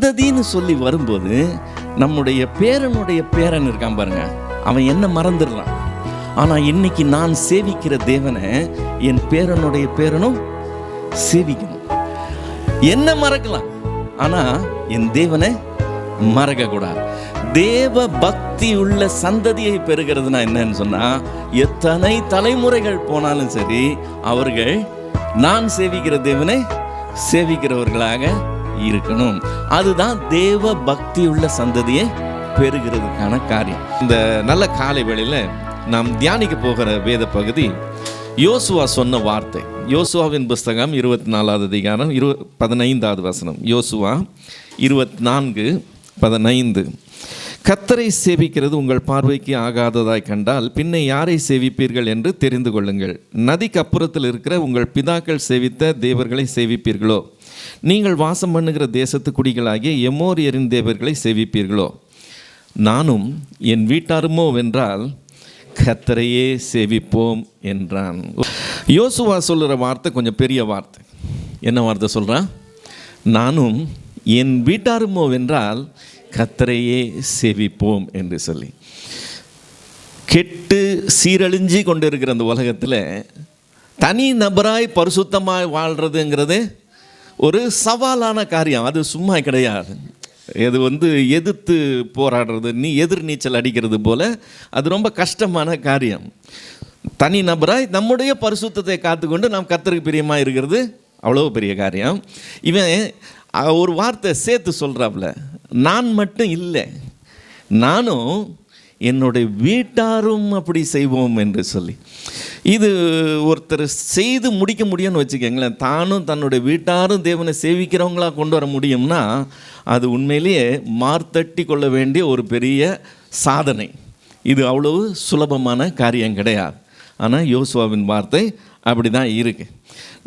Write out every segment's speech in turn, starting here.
சந்ததின்னு சொல்லி வரும்போது நம்முடைய பேரனுடைய பேரன் இருக்கான் பாருங்க, அவன் என்ன மறந்துடுறான். ஆனால் இன்னைக்கு நான் சேவிக்கிற தேவனை என் பேரனுடைய பேரனும் சேவிக்கணும். என்ன மறக்கலாம், ஆனால் என் தேவனை மறக்கக்கூடாது. தேவ பக்தி உள்ள சந்ததியை பெறுகிறதுனா என்னன்னு சொன்னால், எத்தனை தலைமுறைகள் போனாலும் சரி அவர்கள் நான் சேவிக்கிற தேவனை சேவிக்கிறவர்களாக இருக்கணும். அதுதான் தேவ பக்தி உள்ள சந்ததியை பெறுகிறதுக்கான காரியம். இந்த நல்ல காலை வேளையில் நாம் தியானிக்க போகிற வேத பகுதி யோசுவா சொன்ன வார்த்தை. யோசுவாவின் புஸ்தகம் 24வது அதிகாரம் 15வது வசனம். யோசுவா 24:15. கர்த்தரை சேவிக்கிறது உங்கள் பார்வைக்கு ஆகாததாய் கண்டால் பின்ன யாரை சேவிப்பீர்கள் என்று தெரிந்து கொள்ளுங்கள். நதிக்கு அப்புறத்தில் இருக்கிற உங்கள் பிதாக்கள் சேவித்த தேவர்களை சேவிப்பீர்களோ? நீங்கள் வாசம் பண்ணுகிற தேசத்து குடிகளாகிய எமோரியரின் தேவர்களை சேவிப்பீர்களோ? நானும் என் வீட்டாருமோ வென்றால் கர்த்தரையே சேவிப்போம் என்றான். யோசுவா சொல்கிற வார்த்தை கொஞ்சம் பெரிய வார்த்தை. என்ன வார்த்தை சொல்கிறான்? நானும் என் வீட்டாருமோ வென்றால் கர்த்தரையே சேவிப்போம் என்று சொல்லி. கெட்டு சீரழிஞ்சு கொண்டு இருக்கிற அந்த உலகத்தில் தனி நபராய் பரிசுத்தமாய் வாழ்கிறதுங்கிறது ஒரு சவாலான காரியம். அது சும்மா கிடையாது. இது எதிர்த்து போராடுறது, எதிர் நீச்சல் அடிக்கிறது போல் அது ரொம்ப கஷ்டமான காரியம். தனி நபராய் நம்முடைய பரிசுத்தத்தை காத்துக்கொண்டு நாம் கர்த்தருக்கு பிரியமாக இருக்கிறது அவ்வளோ பெரிய காரியம். இவன் ஒரு வார்த்தை சேர்த்து சொல்கிறாப்புல, நான் மட்டும் இல்லை, நானும் என்னுடைய வீட்டாரும் அப்படி செய்வோம் என்று சொல்லி. இது ஒருத்தர் செய்து முடிக்க முடியும்னு வச்சுக்கோங்களேன். தானும் தன்னுடைய வீட்டாரும் தேவனை சேவிக்கிறவங்களாக கொண்டு வர முடியும்னா அது உண்மையிலேயே மார்த்தட்டி கொள்ள வேண்டிய ஒரு பெரிய சாதனை. இது அவ்வளவு சுலபமான காரியம் கிடையாது. ஆனால் யோசுவாவின் வார்த்தை அப்படி தான் இருக்குது.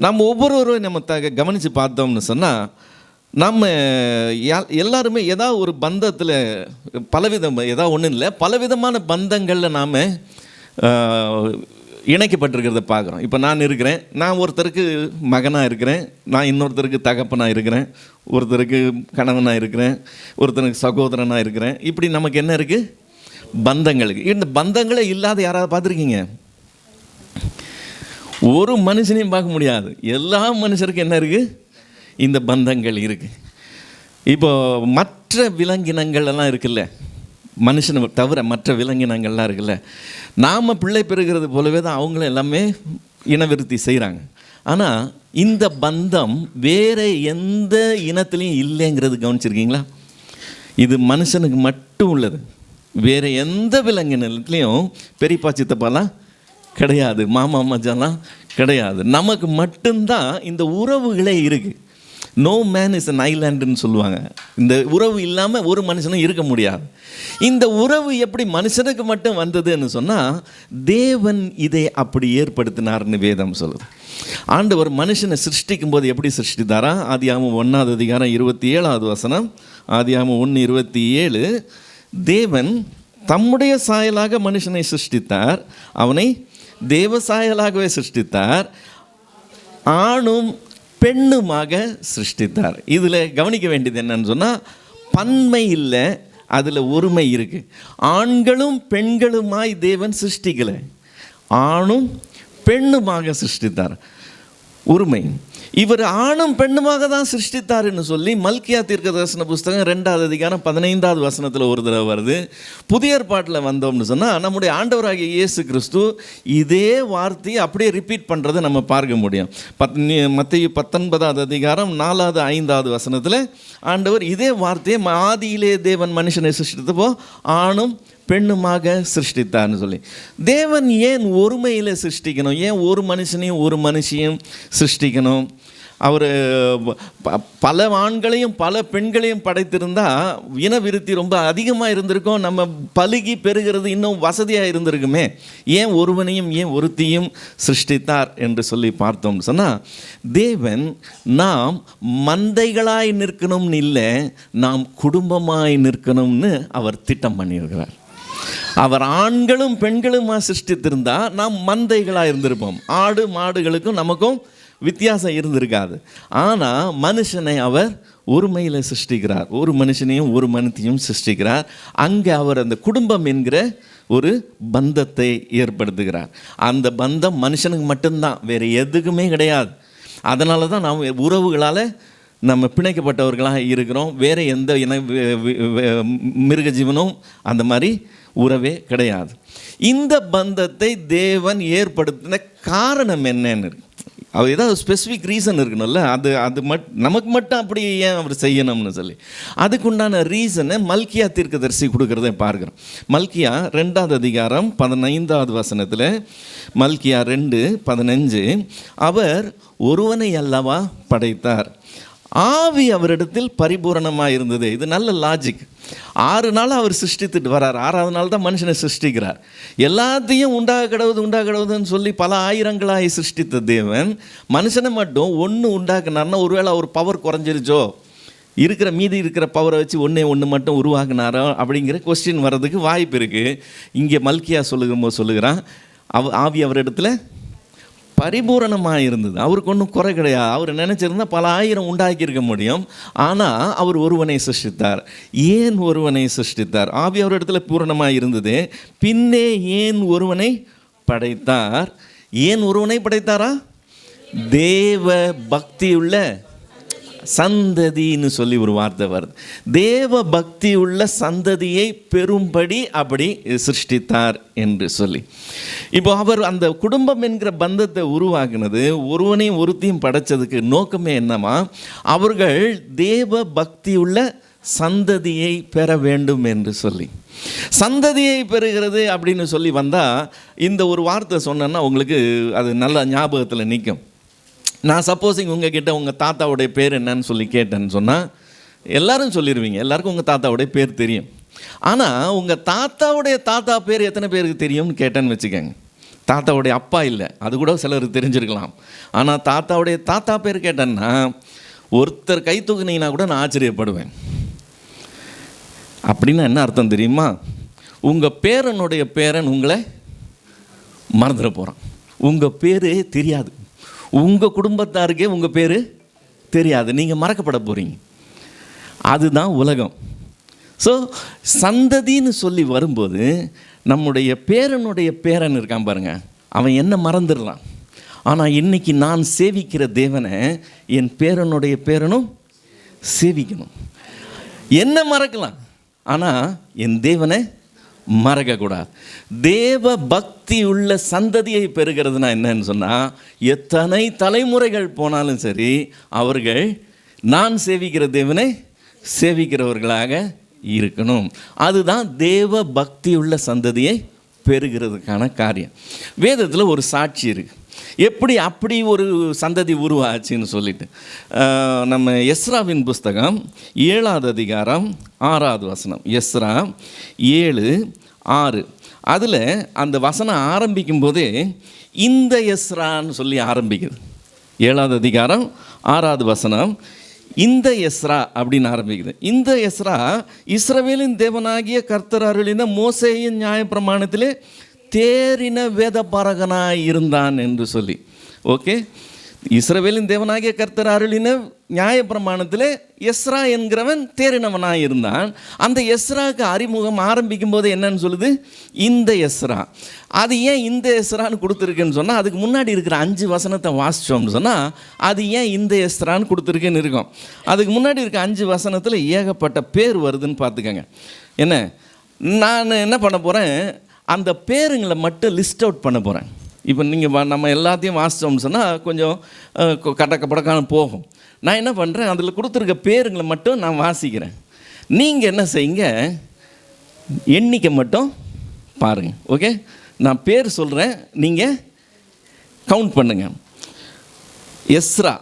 நம்ம ஒவ்வொருவரும் நம்ம கவனித்து பார்த்தோம்னு சொன்னால், நம்ம எல்லாருமே ஏதாவது ஒரு பந்தத்தில் ஏதாவது ஒன்றும் இல்லை, பலவிதமான பந்தங்களில் நாம் இணைக்கப்பட்டிருக்கிறத பார்க்குறோம். இப்போ நான் இருக்கிறேன், நான் ஒருத்தருக்கு மகனாக இருக்கிறேன், நான் இன்னொருத்தருக்கு தகப்பனாக இருக்கிறேன், ஒருத்தருக்கு கணவனாக இருக்கிறேன், ஒருத்தருக்கு சகோதரனாக இருக்கிறேன். இப்படி நமக்கு என்ன இருக்குது? பந்தங்களுக்கு. இந்த பந்தங்களே இல்லாத யாராவது பார்த்துருக்கீங்க? ஒரு மனுஷனையும் பார்க்க முடியாது. எல்லா மனுஷருக்கும் என்ன இருக்குது? இந்த பந்தங்கள் இருக்குது. இப்போ மற்ற விலங்கினங்கள் எல்லாம் இருக்குல்ல, மனுஷனை தவிர மற்ற விலங்கினங்கள்லாம் இருக்குல்ல, நாம் பிள்ளை பெறுகிறது போலவே தான் அவங்களும் எல்லாமே இனவிருத்தி செய்கிறாங்க. ஆனால் இந்த பந்தம் வேறு எந்த இனத்துலேயும் இல்லைங்கிறது கவனிச்சிருக்கீங்களா? இது மனுஷனுக்கு மட்டும் உள்ளது. வேறு எந்த விலங்கினத்துலேயும் பெரியப்பா சித்தப்பாலாம் கிடையாது, மாமா மச்சாலாம் கிடையாது. நமக்கு மட்டும்தான் இந்த உறவுகளே இருக்குது. நோ மேன் இஸ் அன் ஐலாண்டுன்னு சொல்லுவாங்க. இந்த உறவு இல்லாமல் ஒரு மனுஷனும் இருக்க முடியாது. இந்த உறவு எப்படி மனுஷனுக்கு மட்டும் வந்ததுன்னு சொன்னால், தேவன் இதை அப்படி ஏற்படுத்தினார்னு வேதம் சொல்லுது. ஆண்டவர் மனுஷனை சிருஷ்டிக்கும் போது எப்படி சிருஷ்டித்தாரா? ஆதியாகமம் 1வது அதிகாரம் 27வது வசனம். ஆதியாகமம் 1:27. தேவன் தம்முடைய சாயலாக மனுஷனை சிருஷ்டித்தார், அவனை தேவ சாயலாகவே சிருஷ்டித்தார், ஆணும் பெண்ணுமாக சிருஷ்டித்தார். இதில் கவனிக்க வேண்டியது என்னன்னு சொன்னால், பன்மை இல்லை, அதில் ஒருமை இருக்குது. ஆண்களும் பெண்களுமாய் தேவன் சிருஷ்டிக்கலை, ஆணும் பெண்ணுமாக சிருஷ்டித்தார். ஒருமை. இவர் ஆணும் பெண்ணுமாக தான் சிருஷ்டித்தாருன்னு சொல்லி மல்கியா தீர்க்கதரிசன புஸ்தகம் 2வது அதிகாரம் 15வது வசனத்தில் ஒரு தடவை வருது. புதிய ஏற்பாட்டில் வந்தோம்னு சொன்னால், நம்முடைய ஆண்டவராகிய இயேசு கிறிஸ்து இதே வார்த்தையை அப்படியே ரிப்பீட் பண்ணுறதை நம்ம பார்க்க முடியும். மத்தேயு 19வது அதிகாரம் 4வது 5வது வசனத்தில் ஆண்டவர் இதே வார்த்தையை ஆதியிலே தேவன் மனுஷனை சிருஷ்டித்தப்போ ஆணும் பெண்ணுமாக சிருஷ்டித்தார்னு சொல்லி. தேவன் ஏன் ஒருமையில் சிருஷ்டிக்கணும்? ஏன் ஒரு மனுஷனையும் ஒரு மனுஷியும் சிருஷ்டிக்கணும்? அவர் பல ஆண்களையும் பல பெண்களையும் படைத்திருந்தால் இனவிருத்தி ரொம்ப அதிகமாக இருந்திருக்கும், நம்ம பலுகி பெறுகிறது இன்னும் வசதியாக இருந்திருக்குமே. ஏன் ஒருவனையும் ஏன் ஒருத்தியும் சிருஷ்டித்தார் என்று சொல்லி பார்த்தோம்னு சொன்னால், தேவன் நாம் மந்தைகளாய் நிற்கணும்னு இல்லை, நாம் குடும்பமாய் நிற்கணும்னு அவர் திட்டம் பண்ணியிருக்கிறார். அவர் ஆண்களும் பெண்களுமா சிருஷ்டித்திருந்தால் நாம் மந்தைகளாக இருந்திருப்போம். ஆடு மாடுகளுக்கும் நமக்கும் வித்தியாசம் இருந்திருக்காது. ஆனால் மனுஷனை அவர் ஒருமையில் சிருஷ்டிக்கிறார். ஒரு மனுஷனையும் ஒரு மனுஷனையும் சிருஷ்டிக்கிறார். அங்கே அவர் அந்த குடும்பம் என்கிற ஒரு பந்தத்தை ஏற்படுத்துகிறார். அந்த பந்தம் மனுஷனுக்கு மட்டும்தான், வேறு எதுக்குமே கிடையாது. அதனால தான் நாம் உறவுகளால் நம்ம பிணைக்கப்பட்டவர்களாக இருக்கிறோம். வேறு எந்த மிருக ஜீவனும் அந்த மாதிரி உறவே கிடையாது. இந்த பந்தத்தை தேவன் ஏற்படுத்தின காரணம் என்னன்னு இருக்கு. அவர் ஏதாவது ஸ்பெசிஃபிக் ரீசன் இருக்கணும்ல. அது நமக்கு மட்டும் அப்படி ஏன் அவர் செய்யணும்னு சொல்லி அதுக்குண்டான ரீசனை மல்கியா தீர்க்கதரிசி கொடுக்குறத பார்க்குறோம். மல்கியா 2வது அதிகாரம் 15வது வசனத்தில், மல்கியா 2:15, அவர் ஒருவனை அல்லவா படைத்தார், ஆவி அவரிடத்தில் பரிபூரணமாக இருந்தது. இது நல்ல லாஜிக். 6 நாள் அவர் சிருஷ்டித்துட்டு வரார். 6வது நாள் தான் மனுஷனை சிருஷ்டிக்கிறார். எல்லாத்தையும் உண்டாக கிடவுதுன்னு சொல்லி பல ஆயிரங்களாகி சிருஷ்டித்த தேவன் மனுஷனை மட்டும் ஒன்று உண்டாக்குனார்னா, ஒருவேளை அவர் பவர் குறைஞ்சிருச்சோ, மீதி இருக்கிற பவரை வச்சு ஒன்று மட்டும் உருவாக்குனாரோ அப்படிங்கிற கொஸ்டின் வர்றதுக்கு வாய்ப்பு இருக்குது. இங்கே மல்கியா சொல்லுகிறான், ஆவி அவரிடத்துல பரிபூரணமாக இருந்தது. அவருக்கு ஒன்றும் குறை கிடையாது. அவர் நினச்சிருந்தால் பல ஆயிரம் உண்டாக்கியிருக்க முடியும். ஆனால் அவர் ஒருவனை சிருஷ்டித்தார். ஏன் ஒருவனை சிருஷ்டித்தார்? ஆவி அவர் இடத்துல பூரணமாக இருந்தது. பின்னே ஏன் ஒருவனை படைத்தார்? ஏன் ஒருவனை படைத்தாரா? தேவ பக்தியுள்ள சந்ததின்னு சொல்லி ஒரு வார்த்தை வருது. தேவ பக்தி உள்ள சந்ததியை பெரும்படி அப்படி சிருஷ்டித்தார் என்று சொல்லி. இப்போ அவர் அந்த குடும்பம் என்கிற பந்தத்தை உருவாக்குனது, ஒருவனையும் ஒருத்தையும் படைச்சதுக்கு நோக்கமே என்னமா, அவர்கள் தேவ பக்தி உள்ள சந்ததியை பெற வேண்டும் என்று சொல்லி. சந்ததியை பெறுகிறது அப்படின்னு சொல்லி வந்தால் இந்த ஒரு வார்த்தை சொன்னேன்னா உங்களுக்கு அது நல்ல ஞாபகத்தில் நிற்கும். நான் சப்போஸிங் உங்ககிட்ட உங்கள் தாத்தாவுடைய பேர் என்னன்னு சொல்லி கேட்டேன்னு சொன்னால் எல்லோரும் சொல்லிடுவீங்க. எல்லாருக்கும் உங்கள் தாத்தாவுடைய பேர் தெரியும். ஆனால் உங்கள் தாத்தாவுடைய தாத்தா பேர் எத்தனை பேருக்கு தெரியும்னு கேட்டேன்னு வச்சுக்கோங்க. தாத்தாவுடைய அப்பா இல்லை, அது கூட சிலருக்கு தெரிஞ்சிருக்கலாம். ஆனால் தாத்தாவுடைய தாத்தா பேர் கேட்டேன்னா ஒருத்தர் கை தூக்குனீங்கன்னா கூட நான் ஆச்சரியப்படுவேன். அப்படின்னா என்ன அர்த்தம் தெரியுமா? உங்கள் பேரனுடைய பேரன் உங்களை மறந்துட போகிறான். உங்கள் பேர் தெரியாது, உங்கள் குடும்பத்தாருக்கே உங்கள் பேர் தெரியாது, நீங்கள் மறக்கப்பட போகிறீங்க. அதுதான் உலகம். ஸோ சந்ததின்னு சொல்லி வரும்போது நம்முடைய பேரனுடைய பேரன் இருக்கான் பாருங்கள், அவன் என்ன மறந்துடலாம். ஆனால் இன்றைக்கி நான் சேவிக்கிற தேவனை என் பேரனுடைய பேரனும் சேவிக்கணும். என்ன மறக்கலாம், ஆனால் என் தேவனை மறக்கக்கூடாது. தேவ பக்தி உள்ள சந்ததியை பெறுகிறதுனா என்னன்னு சொன்னால், எத்தனை தலைமுறைகள் போனாலும் சரி அவர்கள் நான் சேவிக்கிற தேவனை சேவிக்கிறவர்களாக இருக்கணும். அதுதான் தேவ பக்தி உள்ள சந்ததியை பெறுகிறதுக்கான காரியம். வேதத்தில் ஒரு சாட்சி இருக்குது, அப்படி ஒரு சந்ததி உருவாச்சுன்னு சொல்லிட்டு. நம்ம எஸ்ராவின் புஸ்தகம் 7வது அதிகாரம் 6வது வசனம், எஸ்ரா 7:6, அதில் அந்த வசனம் ஆரம்பிக்கும் போதே இந்த எஸ்ரான்னு சொல்லி ஆரம்பிக்குது. 7வது அதிகாரம் 6வது வசனம் இந்த எஸ்ரா அப்படின்னு ஆரம்பிக்குது. இந்த எஸ்ரா இஸ்ரவேலின் தேவனாகிய கர்த்தர் அருளின மோசேயின் நியாயப்பிரமாணத்திலே தேறின வேதபாரகனாய் இருந்தான் என்று சொல்லி. ஓகே, இஸ்ரவேலின் தேவனாகிய கர்த்தர் அருளின நியாயப்பிரமாணத்தில் எஸ்ரா என்கிறவன் தேறினவனாக இருந்தான். அந்த எஸ்ராவுக்கு அறிமுகம் ஆரம்பிக்கும் போது என்னன்னு சொல்லுது, இந்த எஸ்ரா. அது ஏன் இந்த எஸ்ரான்னு கொடுத்துருக்குன்னு சொன்னால், அதுக்கு முன்னாடி இருக்கிற 5 வசனத்தை வாசித்தோம்னு சொன்னால் அது ஏன் இந்த எஸ்ரான்னு கொடுத்துருக்குன்னு இருக்கும். அதுக்கு முன்னாடி இருக்க 5 வசனத்தில் ஏகப்பட்ட பேர் வருதுன்னு பார்த்துக்கங்க. நான் என்ன பண்ண போகிறேன், அந்த பேருங்களை மட்டும் லிஸ்ட் அவுட் பண்ண போகிறேன். இப்போ நீங்கள் நம்ம எல்லாத்தையும் வாசித்தோம்னு சொன்னால் கொஞ்சம் கடக்கப்படக்கான போகும். நான் என்ன பண்ணுறேன், அதில் கொடுத்துருக்க பேருங்களை மட்டும் நான் வாசிக்கிறேன். நீங்கள் என்ன செய்யுங்க, எண்ணிக்கை மட்டும் பாருங்கள். ஓகே, நான் பேர் சொல்கிறேன், நீங்கள் கவுண்ட் பண்ணுங்கள். எஸ்ரா,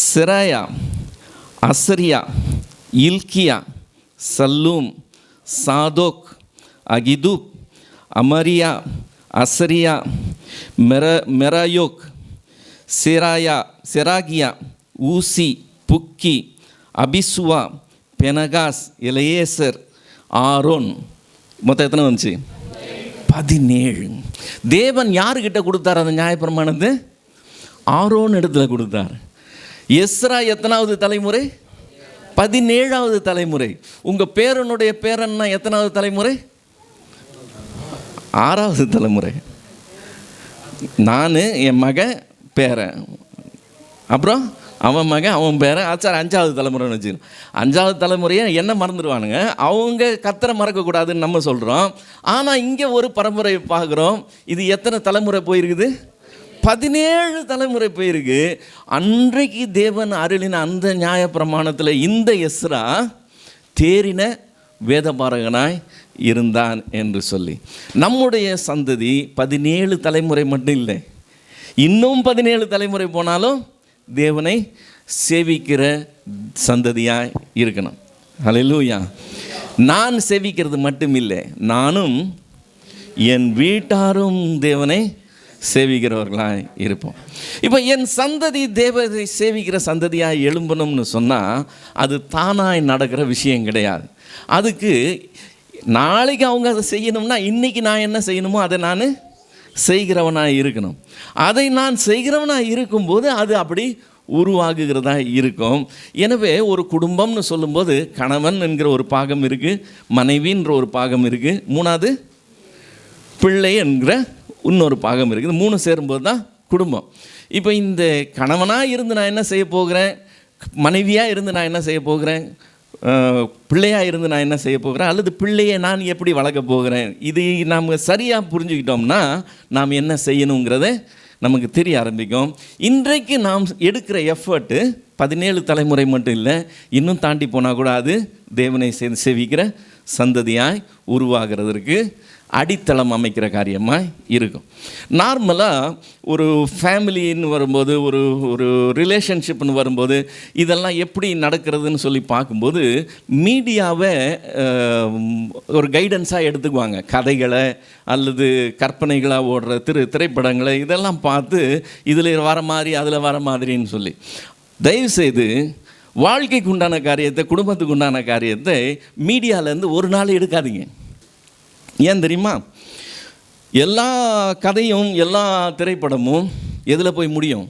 செராயா, அசரியா, இல்கியா, சல்லூம், சாதோக், அகிதூப், அமரியா, அசரியா, மெராயோக், செராகியா, ஊசி, புக்கி, அபிசுவா, பெனகாஸ், எலையேசர், ஆரோன். மொத்தம் எத்தனை வந்துச்சு? 17. தேவன் யாருக்கிட்ட கொடுத்தார் அந்த நியாயப்பிரமாணத்தை? ஆரோன் இடத்துல கொடுத்தார். எஸ்ரா எத்தனாவது தலைமுறை? 17வது தலைமுறை. உங்கள் பேரனுடைய பேரன்னா எத்தனாவது தலைமுறை? 6வது தலைமுறை. நான், என் மகன், பேரன், அப்புறம் அவன் மகன், அவன் பேரன், சார் 5வது தலைமுறைன்னு வச்சுக்கணும். 5வது தலைமுறையை என்ன மறந்துடுவானுங்க, அவங்க கத்தரை மறக்கக்கூடாதுன்னு நம்ம சொல்கிறோம். ஆனால் இங்கே ஒரு பரம்பரை பார்க்குறோம். இது எத்தனை தலைமுறை போயிருக்குது? 17 தலைமுறை போயிருக்கு. அன்றைக்கு தேவன் அருளின அந்த நியாய பிரமாணத்தில் இந்த எஸ்ரா தேறின வேதபாரகனாய் இருந்தான் என்று சொல்லி, நம்முடைய சந்ததி 17 தலைமுறை மட்டும் இல்லை, இன்னும் 17 தலைமுறை போனாலும் தேவனை சேவிக்கிற சந்ததியாய் இருக்கணும். ஹல்லேலூயா. நான் சேவிக்கிறது மட்டும் இல்லை, நானும் என் வீட்டாரும் தேவனை சேவிக்கிறவர்களாய் இருப்போம். இப்போ என் சந்ததி தேவனை சேவிக்கிற சந்ததியாக எழும்பணும்னு சொன்னால் அது தானாய் நடக்கிற விஷயம் கிடையாது. அதுக்கு நாளைக்கு அவங்க அதை செய்யணும்னா இன்றைக்கி நான் என்ன செய்யணுமோ அதை நான் செய்கிறவனாக இருக்கணும். அதை நான் செய்கிறவனாக இருக்கும்போது அது அப்படி உருவாகுகிறதா இருக்கும். எனவே ஒரு குடும்பம்னு சொல்லும்போது கணவன் என்கிற ஒரு பாகம் இருக்குது, மனைவின்ற ஒரு பாகம் இருக்குது, 3வது பிள்ளை என்கிற இன்னொரு பாகம் இருக்குது. 3 சேரும்போது தான் குடும்பம். இப்போ இந்த கணவனாக இருந்து நான் என்ன செய்ய போகிறேன், மனைவியாக இருந்து நான் என்ன செய்ய போகிறேன், பிள்ளையாக இருந்து நான் என்ன செய்ய போகிறேன், அல்லது பிள்ளையை நான் எப்படி வளர்க்க போகிறேன், இது நாம் சரியாக புரிஞ்சுக்கிட்டோம்னா நாம் என்ன செய்யணுங்கிறத நமக்கு தெரிய ஆரம்பிக்கும். இன்றைக்கு நாம் எடுக்கிற எஃபர்ட்டு 17 தலைமுறை மட்டும் இல்லை, இன்னும் தாண்டி போனால் கூட அது தேவனை சேவிக்கிற சந்ததியாய் உருவாகிறதுக்கு அடித்தளம் அமைக்கிற காரியமாக இருக்கும். நார்மலாக ஒரு ஃபேமிலின்னு வரும்போது, ஒரு ரிலேஷன்ஷிப்னு வரும்போது இதெல்லாம் எப்படி நடக்கிறதுன்னு சொல்லி பார்க்கும்போது மீடியாவை ஒரு கைடன்ஸாக எடுத்துக்குவாங்க. கதைகளை அல்லது கற்பனைகளாக ஓடுற திரைப்படங்களை இதெல்லாம் பார்த்து இதில் வர மாதிரி அதில் வர மாதிரின்னு சொல்லி, தயவுசெய்து வாழ்க்கைக்கு உண்டான காரியத்தை, குடும்பத்துக்கு உண்டான காரியத்தை மீடியாவிலேருந்து ஒரு நாள் எடுக்காதீங்க. ஏன் தெரியுமா? எல்லா கதையும் எல்லா திரைப்படமும் எதில் போய் முடியும்?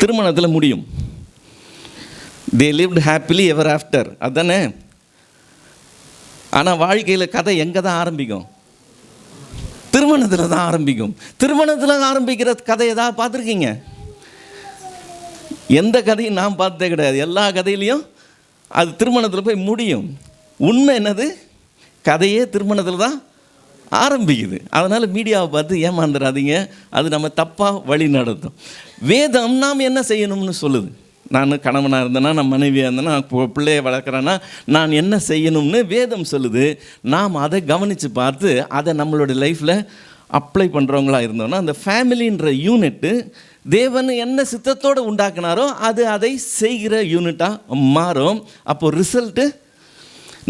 திருமணத்தில் முடியும். தே லிவ்ட் ஹாப்பிலி எவர் ஆஃப்டர், அதுதானே? ஆனால் வாழ்க்கையில் கதை எங்கே தான் ஆரம்பிக்கும்? திருமணத்தில் தான் ஆரம்பிக்கும். திருமணத்தில் ஆரம்பிக்கிற கதை ஏதாவது பார்த்துருக்கீங்க? எந்த கதையும் நான் பார்த்ததே கிடையாது. எல்லா கதையிலையும் அது திருமணத்தில் போய் முடியும். உண்மை என்னது? கதையே திருமணத்தில் தான் ஆரம்பிக்குது. அதனால் மீடியாவை பார்த்து ஏமாந்துடாதீங்க, அது நம்ம தப்பாக வழி நடத்தும். வேதம் நாம் என்ன செய்யணும்னு சொல்லுது. நான் கணவனாக இருந்தேன்னா, நான் மனைவியாக இருந்தேன்னா, நான் பிள்ளையை வளர்க்குறேன்னா நான் என்ன செய்யணும்னு வேதம் சொல்லுது. நாம் அதை கவனித்து பார்த்து அதை நம்மளுடைய லைஃப்பில் அப்ளை பண்ணுறவங்களாக இருந்தோன்னா அந்த ஃபேமிலின்ற யூனிட்டு தேவன் என்ன சித்தத்தோடு உண்டாக்குனாரோ அது அதை செய்கிற யூனிட்டாக மாறும். அப்போது ரிசல்ட்டு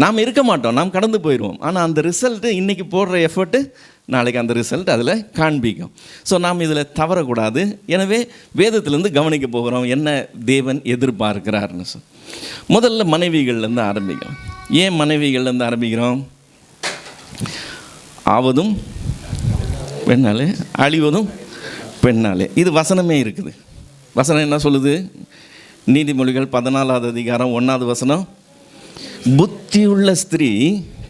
நாம் இருக்க மாட்டோம், நாம் கடந்து போயிடுவோம். ஆனால் அந்த ரிசல்ட்டு இன்றைக்கி போடுற எஃபர்ட்டு நாளைக்கு அந்த ரிசல்ட் அதில் காண்பிக்கும். ஸோ நாம் இதில் தவறக்கூடாது. எனவே வேதத்திலேருந்து கவனிக்க போகிறோம் என்ன தேவன் எதிர்பார்க்கிறார்னு சொல். முதல்ல மனைவிகள்லேருந்து ஆரம்பிக்கிறோம். ஏன் மனைவிகள்லேருந்து ஆரம்பிக்கிறோம்? ஆவதும் பெண்ணாலே, அழிவதும் பெண்ணாலே. இது வசனமே இருக்குது. வசனம் என்ன சொல்லுது? நீதிமொழிகள் 14வது அதிகாரம் 1வது வசனம், புத்தியுள்ள ஸ்திரீ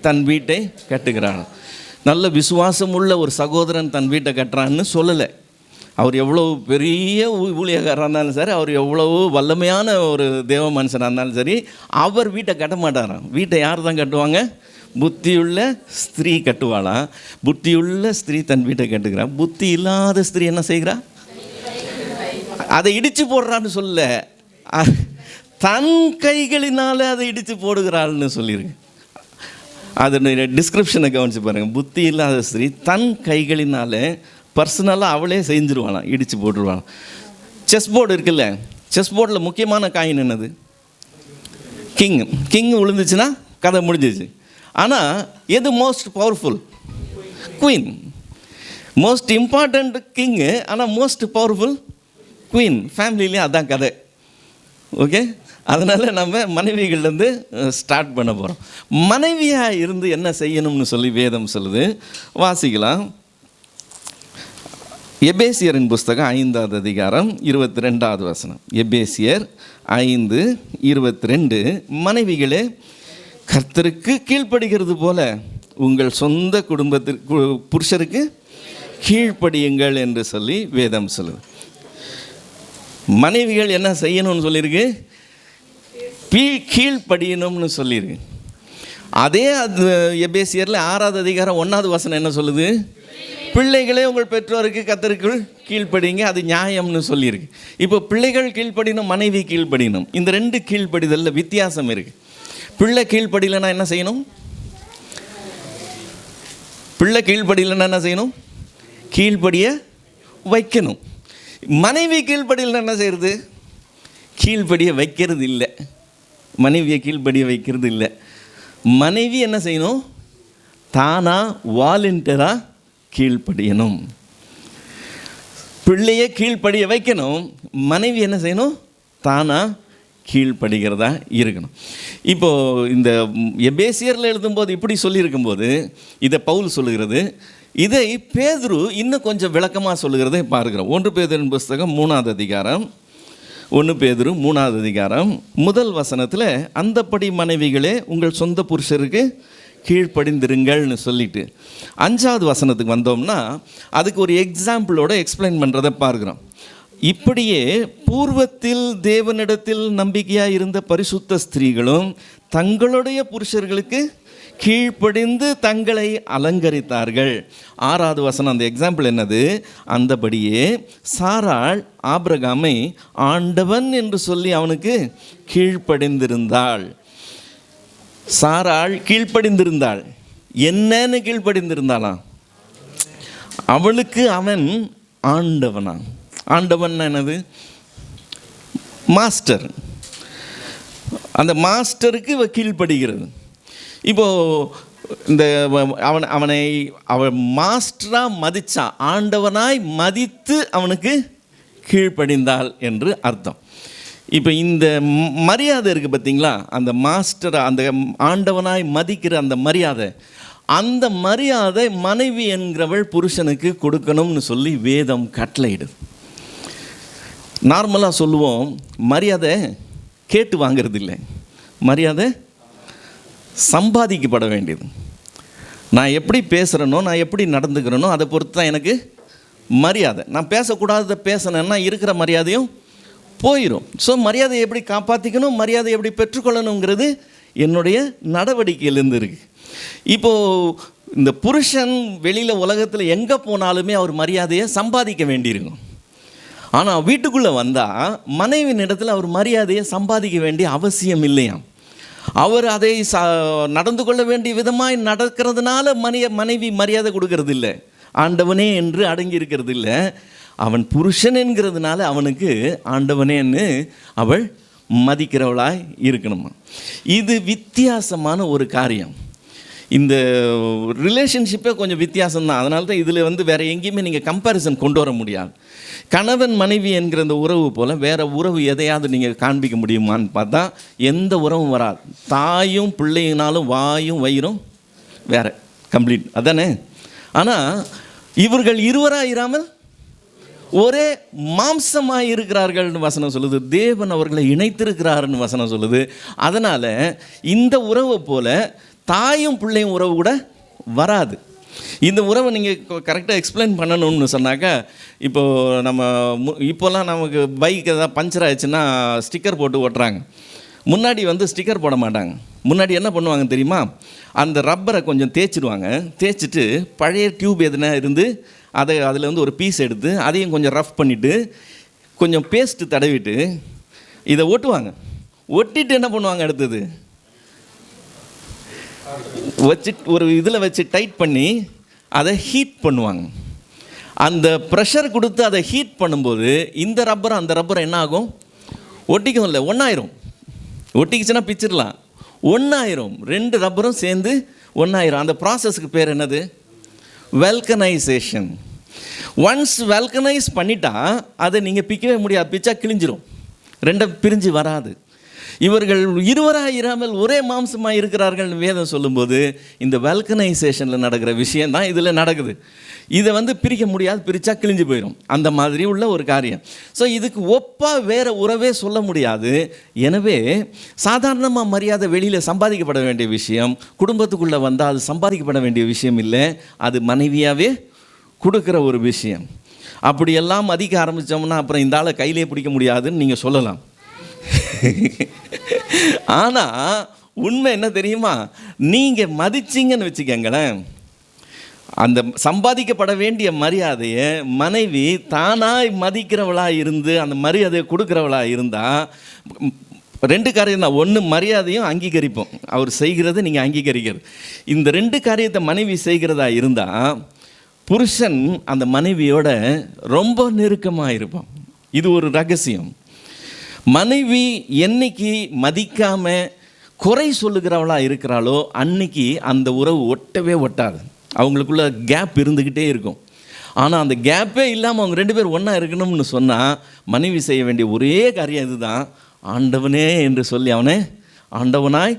தன் வீட்டை கட்டுகிறாள். நல்ல விசுவாசம் உள்ள ஒரு சகோதரன் தன் வீட்டை கட்டுறான்னு சொல்லலை. அவர் எவ்வளோ பெரிய ஊழியக்காரராக இருந்தாலும் சரி, அவர் எவ்வளவு வல்லமையான ஒரு தேவ மனுஷனாக இருந்தாலும் சரி, அவர் வீட்டை கட்ட மாட்டாராம். வீட்டை யார் தான் கட்டுவாங்க? புத்தியுள்ள ஸ்திரீ கட்டுவாளா? புத்தியுள்ள ஸ்திரீ தன் வீட்டை கட்டுக்கிறான். புத்தி இல்லாத ஸ்திரீ என்ன செய்கிறா? அதை இடித்து போடுறான்னு சொல்ல, தன் கைகளினால் அதை இடித்து போடுகிறாள்னு சொல்லியிருக்கு. அதனுடைய டிஸ்கிரிப்ஷனை கவனித்து பாருங்கள். புத்தி இல்லாத ஸ்திரீ தன் கைகளினால் பர்சனலாக அவளே செஞ்சுருவாளாம், இடித்து போட்டுருவாளாம். செஸ் போர்டு இருக்குல்ல, செஸ் போர்டில் முக்கியமான காயின் என்னது? கிங் விழுந்துச்சுன்னா கதை முடிஞ்சிச்சு. ஆனால் எது most powerful? Queen. Most important king, ஆனால் மோஸ்ட் பவர்ஃபுல் குயின். ஃபேமிலியிலே அதான் கதை. ஓகே, அதனால் நம்ம மனைவிகள்லேருந்து ஸ்டார்ட் பண்ண போகிறோம். மனைவியாக இருந்து என்ன செய்யணும்னு சொல்லி வேதம் சொல்லுது, வாசிக்கலாம். எபேசியரின் புஸ்தகம் 5வது அதிகாரம் 22வது வசனம். எபேசியர் 5:22. மனைவிகளே, கர்த்தருக்கு கீழ்ப்படுகிறது போல உங்கள் சொந்த குடும்பத்திற்கு புருஷருக்கு கீழ்ப்படியுங்கள் என்று சொல்லி வேதம் சொல்லுது. மனைவிகள் என்ன செய்யணும்னு சொல்லியிருக்கு? கீழ்ப்படியணும்னு சொல்லியிருக்கு. அதே அது எபேசியரில் 6வது அதிகாரம் 1வது வசனம் என்ன சொல்லுது? பிள்ளைகளே உங்கள் பெற்றோருக்கு கர்த்தருக்குள் கீழ்ப்படிங்க, அது நியாயம்னு சொல்லியிருக்கு. இப்போ பிள்ளைகள் கீழ்ப்படினும், மனைவி கீழ்ப்படினும், இந்த ரெண்டு கீழ்ப்படிதலில் வித்தியாசம் இருக்குது. பிள்ளை கீழ்ப்படியலைன்னா என்ன செய்யணும்? பிள்ளை கீழ்ப்படியலைன்னா என்ன செய்யணும்? கீழ்ப்படிய வைக்கணும். மனைவி கீழ்ப்படியலைன்னா என்ன செய்கிறது? கீழ்ப்படிய வைக்கிறது இல்லை. மனைவியை கீழ்ப்படிய வைக்கிறது இல்லை. மனைவி என்ன செய்யணும்? தானாக வாலண்டியராக கீழ்ப்படியணும். பிள்ளையை கீழ்ப்படிய வைக்கணும். மனைவி என்ன செய்யணும்? தானாக கீழ்ப்படுகிறதா இருக்கணும். இப்போது இந்த எபேசியரில் எழுதும்போது இப்படி சொல்லியிருக்கும்போது இதை பவுல் சொல்லுகிறது. இதை பேதுரு இன்னும் கொஞ்சம் விளக்கமாக சொல்லுகிறதை பார்க்கிறோம். 1 பேதுருவின் புஸ்தகம் 3வது அதிகாரம் 1 பேதுரு 3வது அதிகாரம் 1 வசனத்தில், அந்தப்படி மனைவிகளே உங்கள் சொந்த புருஷருக்கு கீழ்ப்படிந்திருங்கள்னு சொல்லிட்டு 5வது வசனத்துக்கு வந்தோம்னா அதுக்கு ஒரு எக்ஸாம்பிளோட எக்ஸ்பிளைன் பண்ணுறதை பார்க்குறோம். இப்படியே பூர்வத்தில் தேவனிடத்தில் நம்பிக்கையாக இருந்த பரிசுத்த ஸ்திரீகளும் தங்களுடைய புருஷர்களுக்கு கீழ்ப்படிந்து தங்களை அலங்கரித்தார்கள். 6வது வசனம் அந்த எக்ஸாம்பிள் என்னது? அந்தபடியே சாராள் ஆபிரகாமை ஆண்டவன் என்று சொல்லி அவனுக்கு கீழ்ப்படிந்திருந்தாள். சாராள் கீழ்ப்படிந்திருந்தாள். என்னன்னு கீழ்ப்படிந்திருந்தாளாம்? அவளுக்கு அவன் ஆண்டவனா? ஆண்டவன் என்னது? மாஸ்டர். அந்த மாஸ்டருக்கு இவ கீழ்ப்படுகிறது. இப்போது இந்த அவன் மாஸ்டராக மதித்தான், ஆண்டவனாய் மதித்து அவனுக்கு கீழ்ப்படிந்தாள் என்று அர்த்தம். இப்போ இந்த மரியாதை இருக்குது பார்த்தீங்களா? அந்த மாஸ்டரை, அந்த ஆண்டவனாய் மதிக்கிற அந்த மரியாதை மனைவி என்கிறவள் புருஷனுக்கு கொடுக்கணும்னு சொல்லி வேதம் கட்டளையிடுது. நார்மலாக சொல்லுவோம், மரியாதை கேட்டு வாங்கிறது இல்லை, மரியாதை சம்பாதிக்கப்பட வேண்டியது. நான் எப்படி பேசுகிறேனோ, நான் எப்படி நடந்துக்கிறேனோ அதை பொறுத்து தான் எனக்கு மரியாதை. நான் பேசக்கூடாததை பேசினேன்னா இருக்கிற மரியாதையும் போயிடும். ஸோ மரியாதையை எப்படி காப்பாற்றிக்கணும், மரியாதையை எப்படி பெற்றுக்கொள்ளணுங்கிறது என்னுடைய நடவடிக்கையிலேருந்து இருக்குது. இப்போது இந்த புருஷன் வெளியில் உலகத்தில் எங்கே போனாலுமே அவர் மரியாதையை சம்பாதிக்க வேண்டியிருக்கும். ஆனால் வீட்டுக்குள்ளே வந்தால் மனைவியின் இடத்துல அவர் மரியாதையை சம்பாதிக்க வேண்டிய அவசியம் இல்லையாம். அவர் அதை நடந்து கொள்ள வேண்டிய விதமாய் நடக்கிறதுனால மனைவி மரியாதை கொடுக்கறது இல்லை, ஆண்டவனே என்று அடங்கி இருக்கிறது இல்லை. அவன் புருஷன் என்கிறதுனால அவனுக்கு ஆண்டவனேன்னு அவள் மதிக்கிறவளாய் இருக்கணுமா. இது வித்தியாசமான ஒரு காரியம். இந்த ரிலேஷன்ஷிப்பே கொஞ்சம் வித்தியாசம்தான். அதனால தான் இதில் வேறு எங்கேயுமே நீங்கள் கம்பேரிசன் கொண்டு வர முடியாது. கணவன் மனைவி என்கிற அந்த உறவு போல் வேறு உறவு எதையாவது நீங்கள் காண்பிக்க முடியுமான்னு பார்த்தா எந்த உறவும் வராது. தாயும் பிள்ளையினாலும் வாயும் வயிறும் வேறு, கம்ப்ளீட் அதானே. ஆனால் இவர்கள் இருவராக இராமல் ஒரே மாம்சமாக இருக்கிறார்கள்னு வசனம் சொல்லுது. தேவன் அவர்களை இணைத்திருக்கிறாருன்னு வசனம் சொல்லுது. அதனால் இந்த உறவை போல் தாயும் பிள்ளையும் உறவு கூட வராது. இந்த உறவை நீங்கள் கரெக்டாக எக்ஸ்பிளைன் பண்ணணும்னு சொன்னாக்கா, இப்போது இப்போல்லாம் நமக்கு பைக் எதாவது பஞ்சர் ஆயிடுச்சுன்னா ஸ்டிக்கர் போட்டு ஓட்டுறாங்க. முன்னாடி ஸ்டிக்கர் போட மாட்டாங்க. முன்னாடி என்ன பண்ணுவாங்க தெரியுமா? அந்த ரப்பரை கொஞ்சம் தேய்ச்சிடுவாங்க. தேய்ச்சிட்டு பழைய டியூப் எதுனா இருந்து அதில் ஒரு பீஸ் எடுத்து அதையும் கொஞ்சம் ரஃப் பண்ணிவிட்டு கொஞ்சம் பேஸ்ட்டு தடவிட்டு இதை ஒட்டுவாங்க. ஒட்டிட்டு என்ன பண்ணுவாங்க? அடுத்தது வச்சு ஒரு இதில் வச்சு டைட் பண்ணி அதை ஹீட் பண்ணுவாங்க. அந்த ப்ரெஷர் கொடுத்து அதை ஹீட் பண்ணும்போது இந்த ரப்பரும் அந்த ரப்பரும் என்ன ஆகும்? ஒட்டிக்கும் இல்லை, ஒன்றாயிரும். ஒட்டிக்கிச்சுன்னா பிச்சிடலாம், ஒன்றாயிரும். 2 ரப்பரும் சேர்ந்து ஒன்றாயிரும். அந்த ப்ராசஸ்க்கு பேர் என்னது? வெல்கனைசேஷன். ஒன்ஸ் வெல்கனைஸ் பண்ணிட்டா அதை நீங்கள் பிக்கவே முடியாது, பிச்சா கிழிஞ்சிரும், 2 பிரிஞ்சு வராது. இவர்கள் இருவராக இராமல் ஒரே மாம்சமாக இருக்கிறார்கள் வேதம் சொல்லும்போது இந்த வெல்கனைசேஷனில் நடக்கிற விஷயம் தான் இதில் நடக்குது. இதை பிரிக்க முடியாது, பிரித்தா கிழிஞ்சு போயிடும். அந்த மாதிரி உள்ள ஒரு காரியம். ஸோ இதுக்கு ஒப்பாக வேறு உறவே சொல்ல முடியாது. எனவே சாதாரணமாக மரியாதை வெளியில் சம்பாதிக்கப்பட வேண்டிய விஷயம், குடும்பத்துக்குள்ளே வந்தால் அது சம்பாதிக்கப்பட வேண்டிய விஷயம் இல்லை, அது மனைவியாகவே கொடுக்குற ஒரு விஷயம். அப்படியெல்லாம் மதிக்க ஆரம்பித்தோம்னா அப்புறம் இந்த ஆளை கையிலே பிடிக்க முடியாதுன்னு நீங்கள் சொல்லலாம். ஆனால் உண்மை என்ன தெரியுமா, நீங்கள் மதிச்சிங்கன்னு வச்சுக்கங்களேன், அந்த சம்பாதிக்கப்பட வேண்டிய மரியாதையை மனைவி தானாய் மதிக்கிறவளாக இருந்து அந்த மரியாதையை கொடுக்குறவளாக இருந்தால் ரெண்டு காரியம் தான். ஒன்று, மரியாதையும் அங்கீகரிப்போம், அவர் செய்கிறத நீங்கள் அங்கீகரிக்கிறது. இந்த ரெண்டு காரியத்தை மனைவி செய்கிறதா இருந்தால் புருஷன் அந்த மனைவியோட ரொம்ப நெருக்கமாக இருப்பான். இது ஒரு ரகசியம். மனைவி என்னைக்கு மதிக்காமல் குறை சொல்லுகிறவளாக இருக்கிறாளோ அன்னைக்கு அந்த உறவு ஒட்டவே ஒட்டாது. அவங்களுக்குள்ள கேப் இருந்துக்கிட்டே இருக்கும். ஆனால் அந்த கேப்பே இல்லாமல் அவங்க ரெண்டு பேர் ஒன்றா இருக்கணும்னு சொன்னால் மனைவி செய்ய வேண்டிய ஒரே காரியம் இதுதான், ஆண்டவனே என்று சொல்லி அவனை ஆண்டவனாய்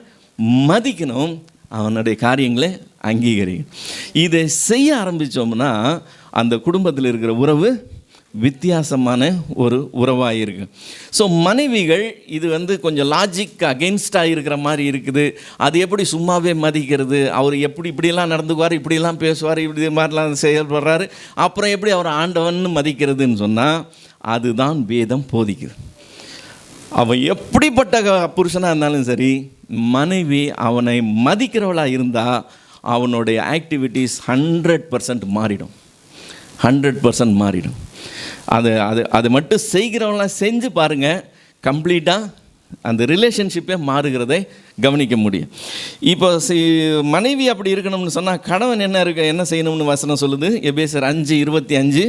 மதிக்கணும், அவனுடைய காரியங்களை அங்கீகரிக்கணும். இதை செய்ய ஆரம்பித்தோம்னா அந்த குடும்பத்தில் இருக்கிற உறவு வித்தியாசமான ஒரு உறவாக இருக்குது. ஸோ மனைவிகள் இது கொஞ்சம் லாஜிக் அகெயின்ஸ்டாக இருக்கிற மாதிரி இருக்குது. அது எப்படி சும்மாவே மதிக்கிறது, அவர் இப்படியெல்லாம் நடந்துக்குவார், இப்படியெல்லாம் பேசுவார், இப்படி மாதிரிலாம் செயல்படுறாரு, அப்புறம் எப்படி அவர் ஆண்டவன்னு மதிக்கிறதுன்னு சொன்னால் அதுதான் வேதம் போதிக்குது. அவன் எப்படிப்பட்ட புருஷனாக இருந்தாலும் சரி, மனைவி அவனை மதிக்கிறவளாக இருந்தால் அவனுடைய ஆக்டிவிட்டீஸ் 100% மாறிடும். 100% மாறிடும். அது மட்டும் செய்கிறவங்களாம் செஞ்சு பாருங்கள், கம்ப்ளீட்டாக அந்த ரிலேஷன்ஷிப்பே மாறுகிறதை கவனிக்க முடியும். இப்போ மனைவி அப்படி இருக்கணும்னு சொன்னால் கணவன் என்ன செய்யணும்னு வசனம் சொல்லுது. எபேசியர் 5:25,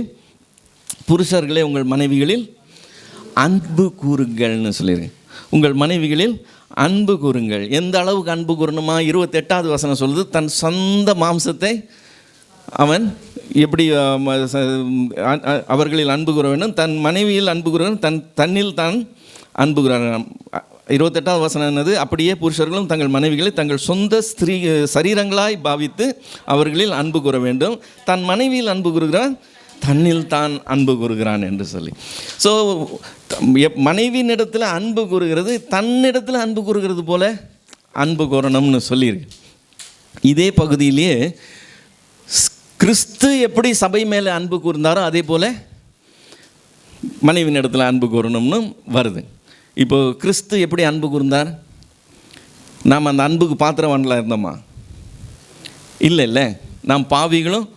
புருஷர்களே உங்கள் மனைவிகளில் அன்பு கூறுங்கள்னு சொல்லிடுங்க. உங்கள் மனைவிகளில் அன்பு கூறுங்கள். எந்த அளவுக்கு அன்பு கூறணுமா? 28வது வசனம் சொல்லுது, தன் சொந்த மாம்சத்தை அவன் எப்படி அவர்களில் அன்பு கூற வேண்டும், தன் மனைவியில் அன்பு கூற வேண்டும், தன்னில் தான் அன்பு கூற. 28வது வசனம் என்னது? அப்படியே புருஷர்களும் தங்கள் மனைவிகளை தங்கள் சொந்த சரீரங்களாய் பாவித்து அவர்களில் அன்பு கூற வேண்டும். தன் மனைவியில் அன்பு கூறுகிறான், தன்னில் தான் அன்பு கூறுகிறான் என்று சொல்லி. ஸோ மனைவியின் இடத்துல அன்பு கூறுகிறது, தன்னிடத்தில் அன்பு கூறுகிறது போல அன்பு கூறணும்னு சொல்லியிருக்கு. இதே பகுதியிலேயே கிறிஸ்து எப்படி சபை மேலே அன்பு கூர்ந்தாரோ அதே போல் மனைவியின் இடத்துல அன்பு கூறணும்னு வருது. இப்போது கிறிஸ்து எப்படி அன்பு கூர்ந்தார்? நாம் அந்த அன்புக்கு பாத்திரவான்களாக இருந்தோமா? இல்லை. நாம் பாவிகளும்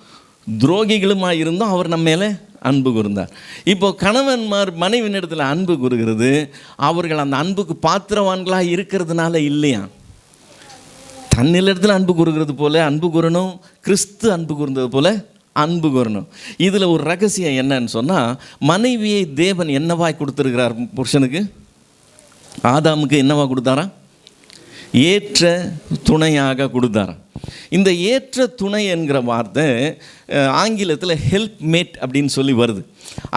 துரோகிகளுமாக இருந்தோம், அவர் நம்ம மேலே அன்பு கூர்ந்தார். இப்போ கணவன்மார் மனைவியின் இடத்துல அன்பு கூறுகிறது அவர்கள் அந்த அன்புக்கு பாத்திரவான்களாக இருக்கிறதுனால இல்லையா, தன்னிடத்தில் அன்பு கூறுகிறது போல அன்பு கூறணும், கிறிஸ்து அன்பு கூர்ந்தது போல அன்பு கூறணும். இதில் ஒரு ரகசியம் என்னன்னு சொன்னால், மனைவியை தேவன் என்னவாய் கொடுத்துருக்கிறார் புருஷனுக்கு? ஆதாமுக்கு என்னவா கொடுத்தாரா? ஏற்ற துணையாக கொடுத்தாரா. இந்த ஏற்ற துணை என்கிற வார்த்தை ஆங்கிலத்தில் ஹெல்ப் மேட் அப்படின்னு சொல்லி வருது.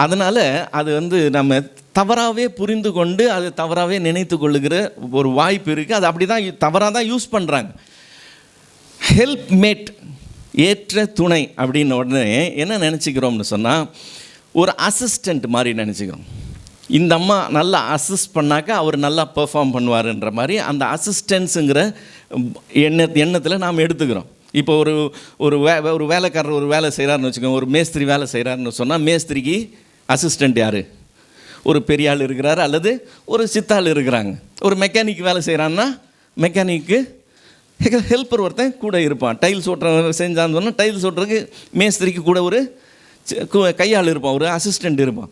அதனால் அது நம்ம தவறாகவே புரிந்து கொண்டு அது தவறாகவே நினைத்து கொள்ளுகிற ஒரு வாய்ப்பு இருக்குது. அது அப்படி தான் தவறாக தான் யூஸ் பண்ணுறாங்க. ஹெல்ப் மேட், ஏற்ற துணை அப்படின்ன உடனே என்ன நினச்சிக்கிறோம்னு சொன்னால், ஒரு அசிஸ்டண்ட் மாதிரி நினச்சிக்கிறோம். இந்த அம்மா நல்லா அசிஸ்ட் பண்ணாக்கா அவர் நல்லா பெர்ஃபார்ம் பண்ணுவார்ன்ற மாதிரி அந்த அசிஸ்டன்ஸுங்கிற எண்ணத்தில் நாம் எடுத்துக்கிறோம். இப்போ ஒரு வேலைக்காரர் ஒரு வேலை செய்கிறாருன்னு வச்சுக்கோங்க, ஒரு மேஸ்திரி வேலை செய்கிறாருன்னு சொன்னால் மேஸ்திரிக்கு அசிஸ்டண்ட் யார்? ஒரு பெரிய ஆள் இருக்கிறாரு அல்லது ஒரு சித்தாள் இருக்கிறாங்க. ஒரு மெக்கானிக் வேலை செய்கிறான்னா மெக்கானிக்கு ஹெல்ப்பர் ஒருத்தன் கூட இருப்பான். டைல்ஸ் ஓட்டுற செஞ்சான்னு சொன்னால் டைல்ஸ் ஓட்டுறதுக்கு மேஸ்திரிக்கு கூட ஒரு கையாள் இருப்பான், ஒரு அசிஸ்டண்ட் இருப்பான்.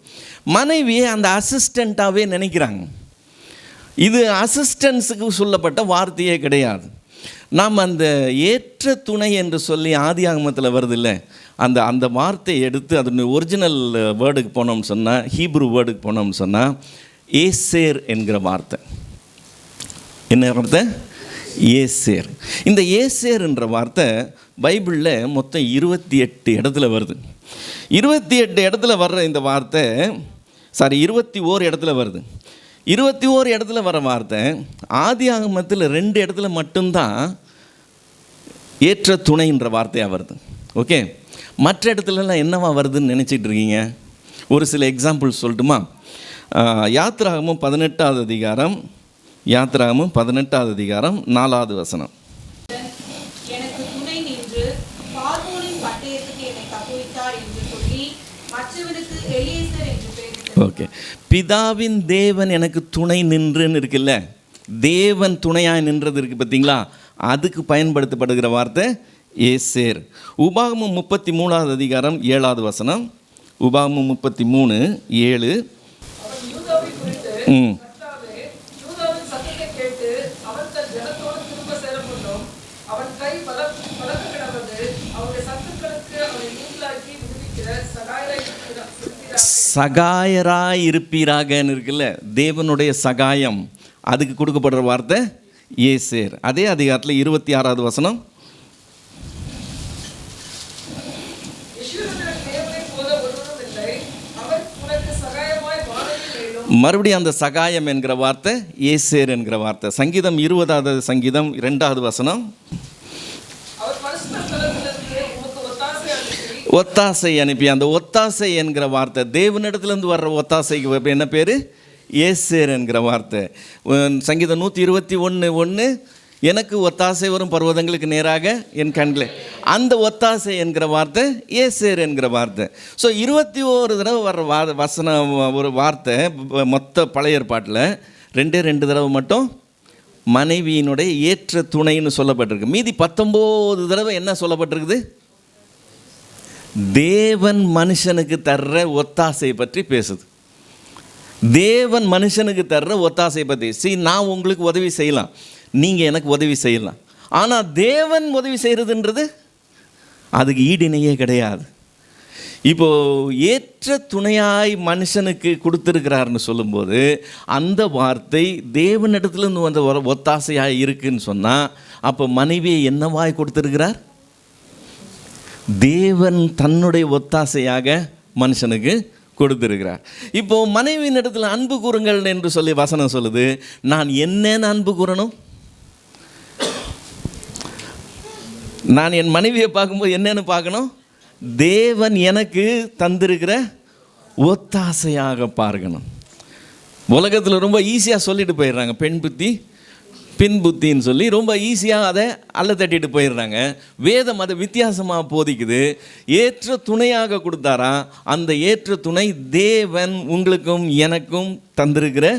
மனைவியை அந்த அசிஸ்டண்ட்டாகவே நினைக்கிறாங்க. இது அசிஸ்டன்ஸுக்கு சொல்லப்பட்ட வார்த்தையே கிடையாது. நாம் அந்த ஏற்ற துணை என்று சொல்லி ஆதியாகமத்தில் வருது இல்லை, அந்த வார்த்தையை எடுத்து அதனுடைய ஒரிஜினல் வேர்டுக்கு போனோம்னு சொன்னால், ஹீப்ரு வேர்டுக்கு போனோம்னு சொன்னால் ஏசேர் என்கிற வார்த்தை. என்ன வார்த்தை? ஏசேர். இந்த ஏசேர் என்ற வார்த்தை பைபிளில் மொத்தம் 28 இடத்துல வருது. 28 இடத்துல வர்ற இந்த வார்த்தை 21 இடத்துல வருது. 21 இடத்துல வர வார்த்தை ஆதியாகமத்தில் 2 இடத்துல மட்டும்தான் ஏற்ற துணைன்ற வார்த்தையாக வருது. ஓகே, மற்ற இடத்துலலாம் என்னவா வருதுன்னு நினச்சிட்டு இருக்கீங்க? ஒரு சில எக்ஸாம்பிள்ஸ் சொல்லட்டுமா? யாத்திராகமும் 18வது அதிகாரம், யாத்திராகமும் 18வது அதிகாரம் 4வது வசனம். எனக்கு துணை நின்று பார்வோனின் பட்டயத்துக்கு என்னை தப்புவித்தார் என்று சொல்லி மற்றவனுக்கு எலியேசர் என்று பெயரிட்டார். ஓகே, பிதாவின் தேவன் எனக்கு துணை நின்றுன்னு இருக்குல்ல, தேவன் துணையாக நின்றது இருக்குது பார்த்தீங்களா, அதுக்கு பயன்படுத்தப்படுகிற வார்த்தை ஏசேர். உபாகமம் 33வது அதிகாரம் 7வது வசனம். உபாகமம் 33:7. சகாயராய் இருப்பீராகன்னு இருக்குல்ல, தேவனுடைய சகாயம், அதுக்கு கொடுக்கப்படுற வார்த்தை ஏசேர். அதே அதிகாரத்தில் 26வது வசனம். மறுபடியும் அந்த சகாயம் என்கிற வார்த்தை ஏசேர் என்கிற வார்த்தை. சங்கீதம் 20வது சங்கீதம் 2வது வசனம். ஒத்தாசை அனுப்பி, அந்த ஒத்தாசை என்கிற வார்த்தை தேவனிடத்துலேருந்து வர்ற ஒத்தாசைக்கு என்ன பேர்? ஏசேர் என்கிற வார்த்தை. சங்கீதம் 121:1, எனக்கு ஒத்தாசை வரும் பர்வதங்களுக்கு நேராக என் கண்களே, அந்த ஒத்தாசை என்கிற வார்த்தை ஏசேர் என்கிற வார்த்தை. ஸோ 21 தடவை வர்ற வசனம் ஒரு வார்த்தை மொத்த பழைய ஏற்பாட்டில் 2 தடவை மட்டும் மனைவியினுடைய ஏற்ற துணைன்னு சொல்லப்பட்டிருக்கு. மீதி 19 தடவை என்ன சொல்லப்பட்டிருக்குது? தேவன் மனுஷனுக்கு தர்ற ஒத்தாசை பற்றி பேசுது. தேவன் மனுஷனுக்கு தர்ற ஒத்தாசை பற்றி. நான் உங்களுக்கு உதவி செய்யலாம், நீங்கள் எனக்கு உதவி செய்யலாம், ஆனால் தேவன் உதவி செய்கிறதுன்றது அதுக்கு ஈடிணையே கிடையாது. இப்போது ஏற்ற துணையாய் மனுஷனுக்கு கொடுத்துருக்கிறாருன்னு சொல்லும்போது அந்த வார்த்தை தேவனிடத்துலேருந்து வந்த ஒத்தாசையாக இருக்குன்னு சொன்னால், அப்போ மனைவியை என்னவாய் கொடுத்துருக்கிறார்? தேவன் தன்னுடைய ஒத்தாசையாக மனுஷனுக்கு கொடுத்துருக்கிறார். இப்போது மனைவியின் இடத்துல அன்பு கூறுங்கள் என்று சொல்லி வசனம் சொல்லுது. நான் என்னென்னு அன்பு கூறணும்? நான் என் மனைவியை பார்க்கும்போது என்னென்னு பார்க்கணும்? தேவன் எனக்கு தந்திருக்கிற ஒத்தாசையாக பார்க்கணும். உலகத்தில் ரொம்ப ஈஸியாக சொல்லிட்டு போயிடுறாங்க, பெண் புத்தி பின் புத்தின்னு சொல்லி ரொம்ப ஈஸியாக அதை அல்ல தட்டிட்டு போயிடுறாங்க. வேதம் அதை வித்தியாசமாக போதிக்குது. ஏற்ற துணையாக கொடுத்தாரா, அந்த ஏற்ற துணை தேவன் உங்களுக்கும் எனக்கும் தந்திருக்கிற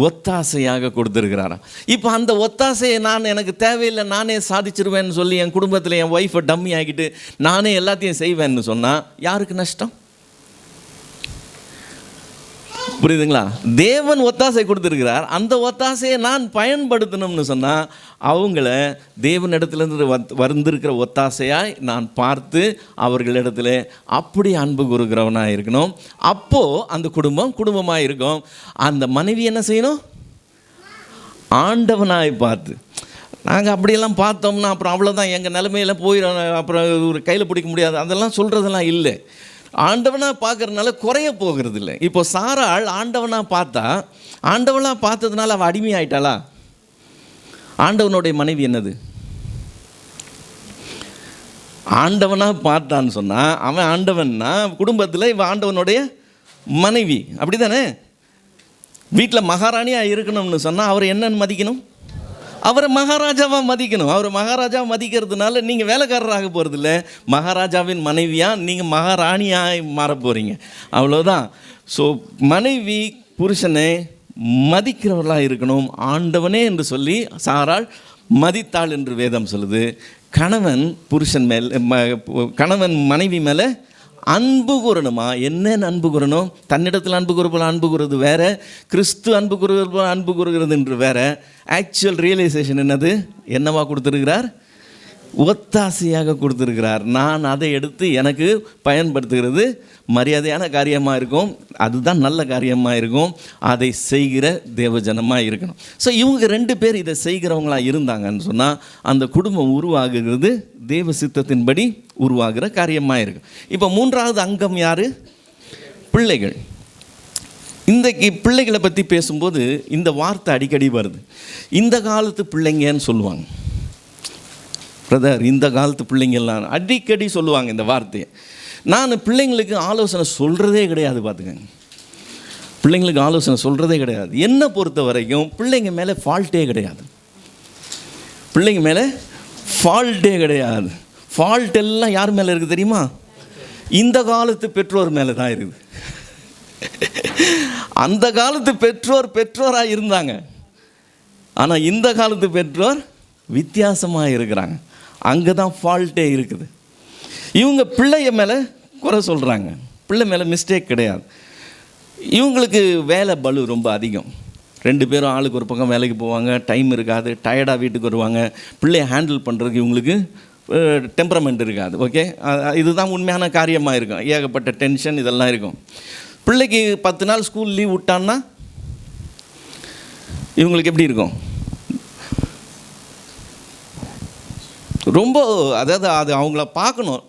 ஒத்தாசையாக கொடுத்துருக்கிறாரா. இப்போ அந்த ஒத்தாசையை எனக்கு தேவையில்லை, நானே சாதிச்சிருவேன்னு சொல்லி என் குடும்பத்தில் என் ஒய்ஃபை டம்மி ஆகிட்டு நானே எல்லாத்தையும் செய்வேன்னு சொன்னால் யாருக்கு நஷ்டம்? புரியுதுங்களா? தேவன் ஒத்தாசை கொடுத்துருக்கிறார், அந்த ஒத்தாசையை நான் பயன்படுத்தணும்னு சொன்னால் அவங்கள தேவனிடத்துலேருந்து வந்திருக்கிற ஒத்தாசையாய் நான் பார்த்து அவர்களிடத்துல அப்படி அன்பு கூறுகிறவனாக இருக்கணும். அப்போது அந்த குடும்பமாக இருக்கும். அந்த மனைவி என்ன செய்யணும்? ஆண்டவனாய் பார்த்து. நாங்கள் அப்படியெல்லாம் பார்த்தோம்னா அப்புறம் அவ்வளோதான், எங்கள் நிலைமையில் போயிடும், அப்புறம் ஒரு கையில் பிடிக்க முடியாது, அதெல்லாம் சொல்கிறதெல்லாம் இல்லை. ஆண்டவனாக பார்க்கறதுனால குறைய போகிறது இல்லை. இப்போ சாராள் ஆண்டவனாக பார்த்தா, ஆண்டவனாக பார்த்ததுனால அவள் அடிமையாயிட்டாளா? ஆண்டவனுடைய மனைவி என்னது? ஆண்டவனாக பார்த்தான்னு சொன்னால் அவன் ஆண்டவன்னா குடும்பத்தில் இவன் ஆண்டவனுடைய மனைவி, அப்படி தானே? வீட்டில் மகாராணியாக இருக்கணும்னு சொன்னால் அவர் என்னன்னு மதிக்கணும்? அவரை மகாராஜாவாக மதிக்கணும். அவரை மகாராஜாவை மதிக்கிறதுனால நீங்கள் வேலைக்காரராக போகிறதில்ல, மகாராஜாவின் மனைவியாக நீங்கள் மகாராணியாக மாற போகிறீங்க, அவ்வளோதான். ஸோ மனைவி புருஷனை மதிக்கிறவர்களாக இருக்கணும். ஆண்டவனே என்று சொல்லி சாராள் மதித்தாள் என்று வேதம் சொல்லுது. கணவன் மனைவி மேலே அன்பு கூறணுமா? என்னென்னு அன்பு கூறணும்? தன்னிடத்தில் அன்பு கூறுபோல் அன்பு கூறுறது வேறு, கிறிஸ்து அன்பு கூறுபோல் அன்பு கூறுகிறது என்று வேறு. ஆக்சுவல் ரியலைசேஷன் என்னவா கொடுத்துருக்கிறார்? ஒத்தாசையாக கொடுத்துருக்கிறார். நான் அதை எடுத்து எனக்கு பயன்படுத்துகிறது மரியாதையான காரியமாக இருக்கும், அதுதான் நல்ல காரியமாக இருக்கும், அதை செய்கிற தேவஜனமாக இருக்கணும். ஸோ இவங்க 2 பேர் இதை செய்கிறவங்களாக இருந்தாங்கன்னு சொன்னால் அந்த குடும்பம் உருவாகுகிறது தேவ சித்தத்தின்படி உருவாகிற காரியமாக இருக்கும். இப்போ 3வது அங்கம் யார்? பிள்ளைகள். இன்றைக்கு பிள்ளைகளை பற்றி பேசும்போது இந்த வார்த்தை அடிக்கடி வருது. இந்த காலத்து பிள்ளைங்கன்னு சொல்லுவாங்க. பிரதர், இந்த காலத்து பிள்ளைங்கள்லாம் அடிக்கடி சொல்லுவாங்க இந்த வார்த்தையை. நான் பிள்ளைங்களுக்கு ஆலோசனை சொல்கிறதே கிடையாது. பார்த்துக்கங்க, பிள்ளைங்களுக்கு ஆலோசனை சொல்கிறதே கிடையாது. என்னை பொறுத்த வரைக்கும் பிள்ளைங்க மேலே ஃபால்ட்டே கிடையாது. பிள்ளைங்க மேலே ஃபால்ட்டே கிடையாது. ஃபால்ட் எல்லாம் யார் மேலே இருக்குது தெரியுமா? இந்த காலத்து பெற்றோர் மேலே தான் இருக்குது. அந்த காலத்து பெற்றோராக இருந்தாங்க, ஆனால் இந்த காலத்து பெற்றோர் வித்தியாசமாக இருக்கிறாங்க. அங்கே தான் ஃபால்ட்டே இருக்குது. இவங்க பிள்ளைய மேலே குறை சொல்கிறாங்க, பிள்ளை மேலே மிஸ்டேக் கிடையாது. இவங்களுக்கு வேலை பளு ரொம்ப அதிகம். 2 பேரும் ஆளுக்கு ஒரு பக்கம் வேலைக்கு போவாங்க, டைம் இருக்காது, டயர்டாக வீட்டுக்கு வருவாங்க. பிள்ளைய ஹேண்டில் பண்ணுறதுக்கு இவங்களுக்கு டெம்பரமெண்ட் இருக்காது. ஓகே, இதுதான் உண்மையான காரியமாக இருக்கும். ஏகப்பட்ட டென்ஷன் இதெல்லாம் இருக்கும். பிள்ளைக்கு 10 நாள் ஸ்கூல் லீவ் விட்டான்னா இவங்களுக்கு எப்படி இருக்கும்? ரொம்ப, அதாவது அது அவங்கள பார்க்கணும்.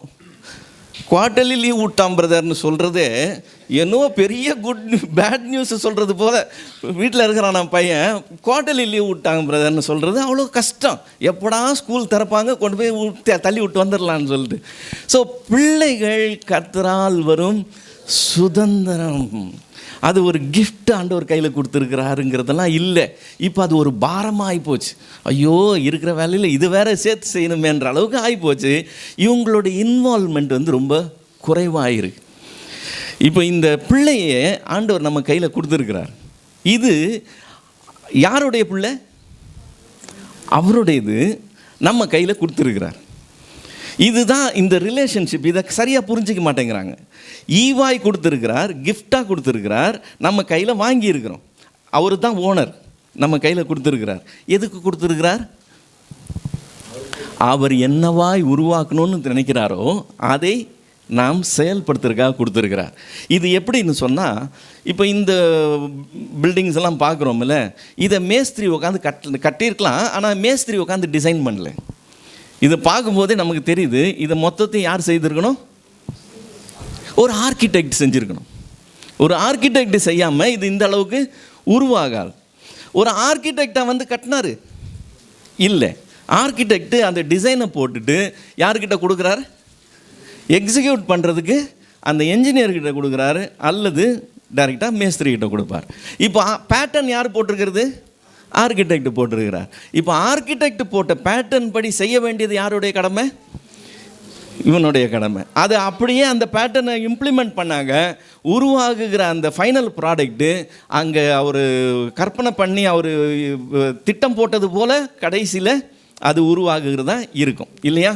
குவார்ட்டர்லி லீவ் விட்டான் பிரதர்னு சொல்கிறதே என்னவோ பெரிய பேட் நியூஸ் சொல்கிறது போல். வீட்டில் இருக்கிறான் நான் பையன், குவார்ட்டர்லி லீவ் விட்டாங்க பிரதர்னு சொல்கிறது அவ்வளோ கஷ்டம். எப்படா ஸ்கூல் திறப்பாங்க, கொண்டு போய் தள்ளி விட்டு வந்துடலான்னு சொல்லிட்டு. ஸோ பிள்ளைகள் கர்த்தரால் வரும் சுதந்திரம். அது ஒரு கிஃப்ட் ஆண்டவர் கையில் கொடுத்துருக்கிறாருங்கிறதெல்லாம் இல்லை. இப்போ அது ஒரு பாரமாக ஆகிப்போச்சு. ஐயோ, இருக்கிற வேலையில் இது வேற சேர்த்து செய்யணுமேன்ற அளவுக்கு ஆகிப்போச்சு. இவங்களோட இன்வால்மெண்ட் ரொம்ப குறைவாயிருக்கு. இப்போ இந்த பிள்ளையை ஆண்டவர் நம்ம கையில் கொடுத்துருக்கிறார். இது யாருடைய பிள்ளை? அவருடையது. நம்ம கையில் கொடுத்துருக்கிறார். இதுதான் இந்த ரிலேஷன்ஷிப். இதை சரியாக புரிஞ்சிக்க மாட்டேங்கிறாங்க. ஈவாய் கொடுத்துருக்கிறார், கிஃப்டாக கொடுத்துருக்கிறார், நம்ம கையில் வாங்கியிருக்கிறோம். அவர் தான் ஓனர், நம்ம கையில் கொடுத்துருக்கிறார். எதுக்கு கொடுத்துருக்கிறார்? அவர் என்னவாய் உருவாக்கணும்னு நினைக்கிறாரோ அதை நாம் செயல்படுத்துறதுக்காக கொடுத்துருக்கிறார். இது எப்படின்னு சொன்னால், இப்போ இந்த பில்டிங்ஸ் எல்லாம் பார்க்குறோம்ல, இதை மேஸ்திரி உட்காந்து கட்டியிருக்கலாம், ஆனால் மேஸ்திரி உட்காந்து டிசைன் பண்ணல. இதை பார்க்கும்போதே நமக்கு தெரியுது, இதை மொத்தத்தையும் யார் செய்திருக்கணும்? ஒரு ஆர்கிடெக்ட் செஞ்சுருக்கணும். ஒரு ஆர்கிடெக்ட் செய்யாமல் இது இந்த அளவுக்கு உருவாகாது. ஒரு ஆர்கிடெக்டாக வந்து கட்டினார் இல்லை. ஆர்கிடெக்ட் அந்த டிசைனை போட்டுட்டு யார்கிட்ட கொடுக்குறாரு? எக்ஸிக்யூட் பண்ணுறதுக்கு அந்த என்ஜினியர்கிட்ட கொடுக்குறாரு, அல்லது டைரெக்டாக மேஸ்திரிகிட்ட கொடுப்பார். இப்போ பேட்டர்ன் யார் போட்டிருக்கிறது? ஆர்கிடெக்ட் போட்டிருக்கிறார். இப்போ ஆர்கிடெக்ட் போட்ட பேட்டர்ன் படி செய்ய வேண்டியது யாருடைய கடமை? இவனுடைய கடமை. அது அப்படியே அந்த பேட்டர்னை இம்ப்ளிமெண்ட் பண்ணாங்க. உருவாகுகிற அந்த ஃபைனல் ப்ராடக்ட்டு அங்கே அவர் கற்பனை பண்ணி அவர் திட்டம் போட்டது போல் கடைசியில் அது உருவாகுகிறதா இருக்கும் இல்லையா?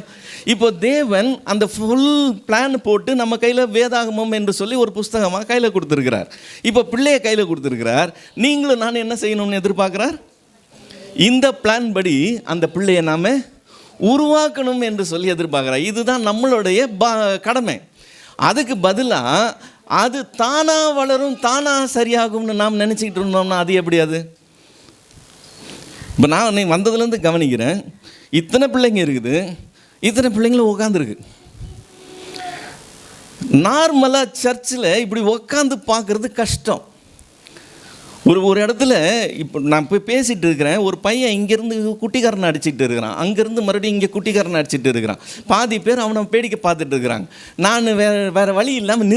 இப்போ தேவன் அந்த ஃபுல் பிளான் போட்டு நம்ம கையில் வேதாகமம் என்று சொல்லி ஒரு புஸ்தகமாக கையில் கொடுத்துருக்கிறார். இப்போ பிள்ளைய கையில் கொடுத்துருக்கிறார். நீங்களும் நான் என்ன செய்யணும்னு எதிர்பார்க்குறார்? இந்த பிளான் படி அந்த பிள்ளையை நாம் உருவாக்கணும் என்று சொல்லி எதிர்பார்க்குறார். இதுதான் நம்மளுடைய கடமை. அதுக்கு பதிலாக அது தானாக வளரும், தானாக சரியாகும்னு நாம் நினச்சிக்கிட்டு இருந்தோம்னா அது எப்படி? அது இப்போ நான் வந்ததுலேருந்து கவனிக்கிறேன், இத்தனை பிள்ளைங்க இருக்குது, இத்தனை பிள்ளைங்களும் உட்காந்துருக்கு. நார்மலாக சர்ச்சில் இப்படி உட்காந்து பார்க்குறது கஷ்டம். ஒரு இடத்துல இப்போ நான் போய் பேசிகிட்டு இருக்கிறேன், ஒரு பையன் இங்கேருந்து குட்டிக்காரனை அடிச்சுட்டு இருக்கிறான், அங்கேருந்து மறுபடியும் இங்கே குட்டிக்காரனை அடிச்சுட்டு இருக்கிறான். பாதி பேர் அவனை வேடிக்கை பார்த்துட்டு இருக்கிறாங்க. நான் வேறு வழி இல்லாமல்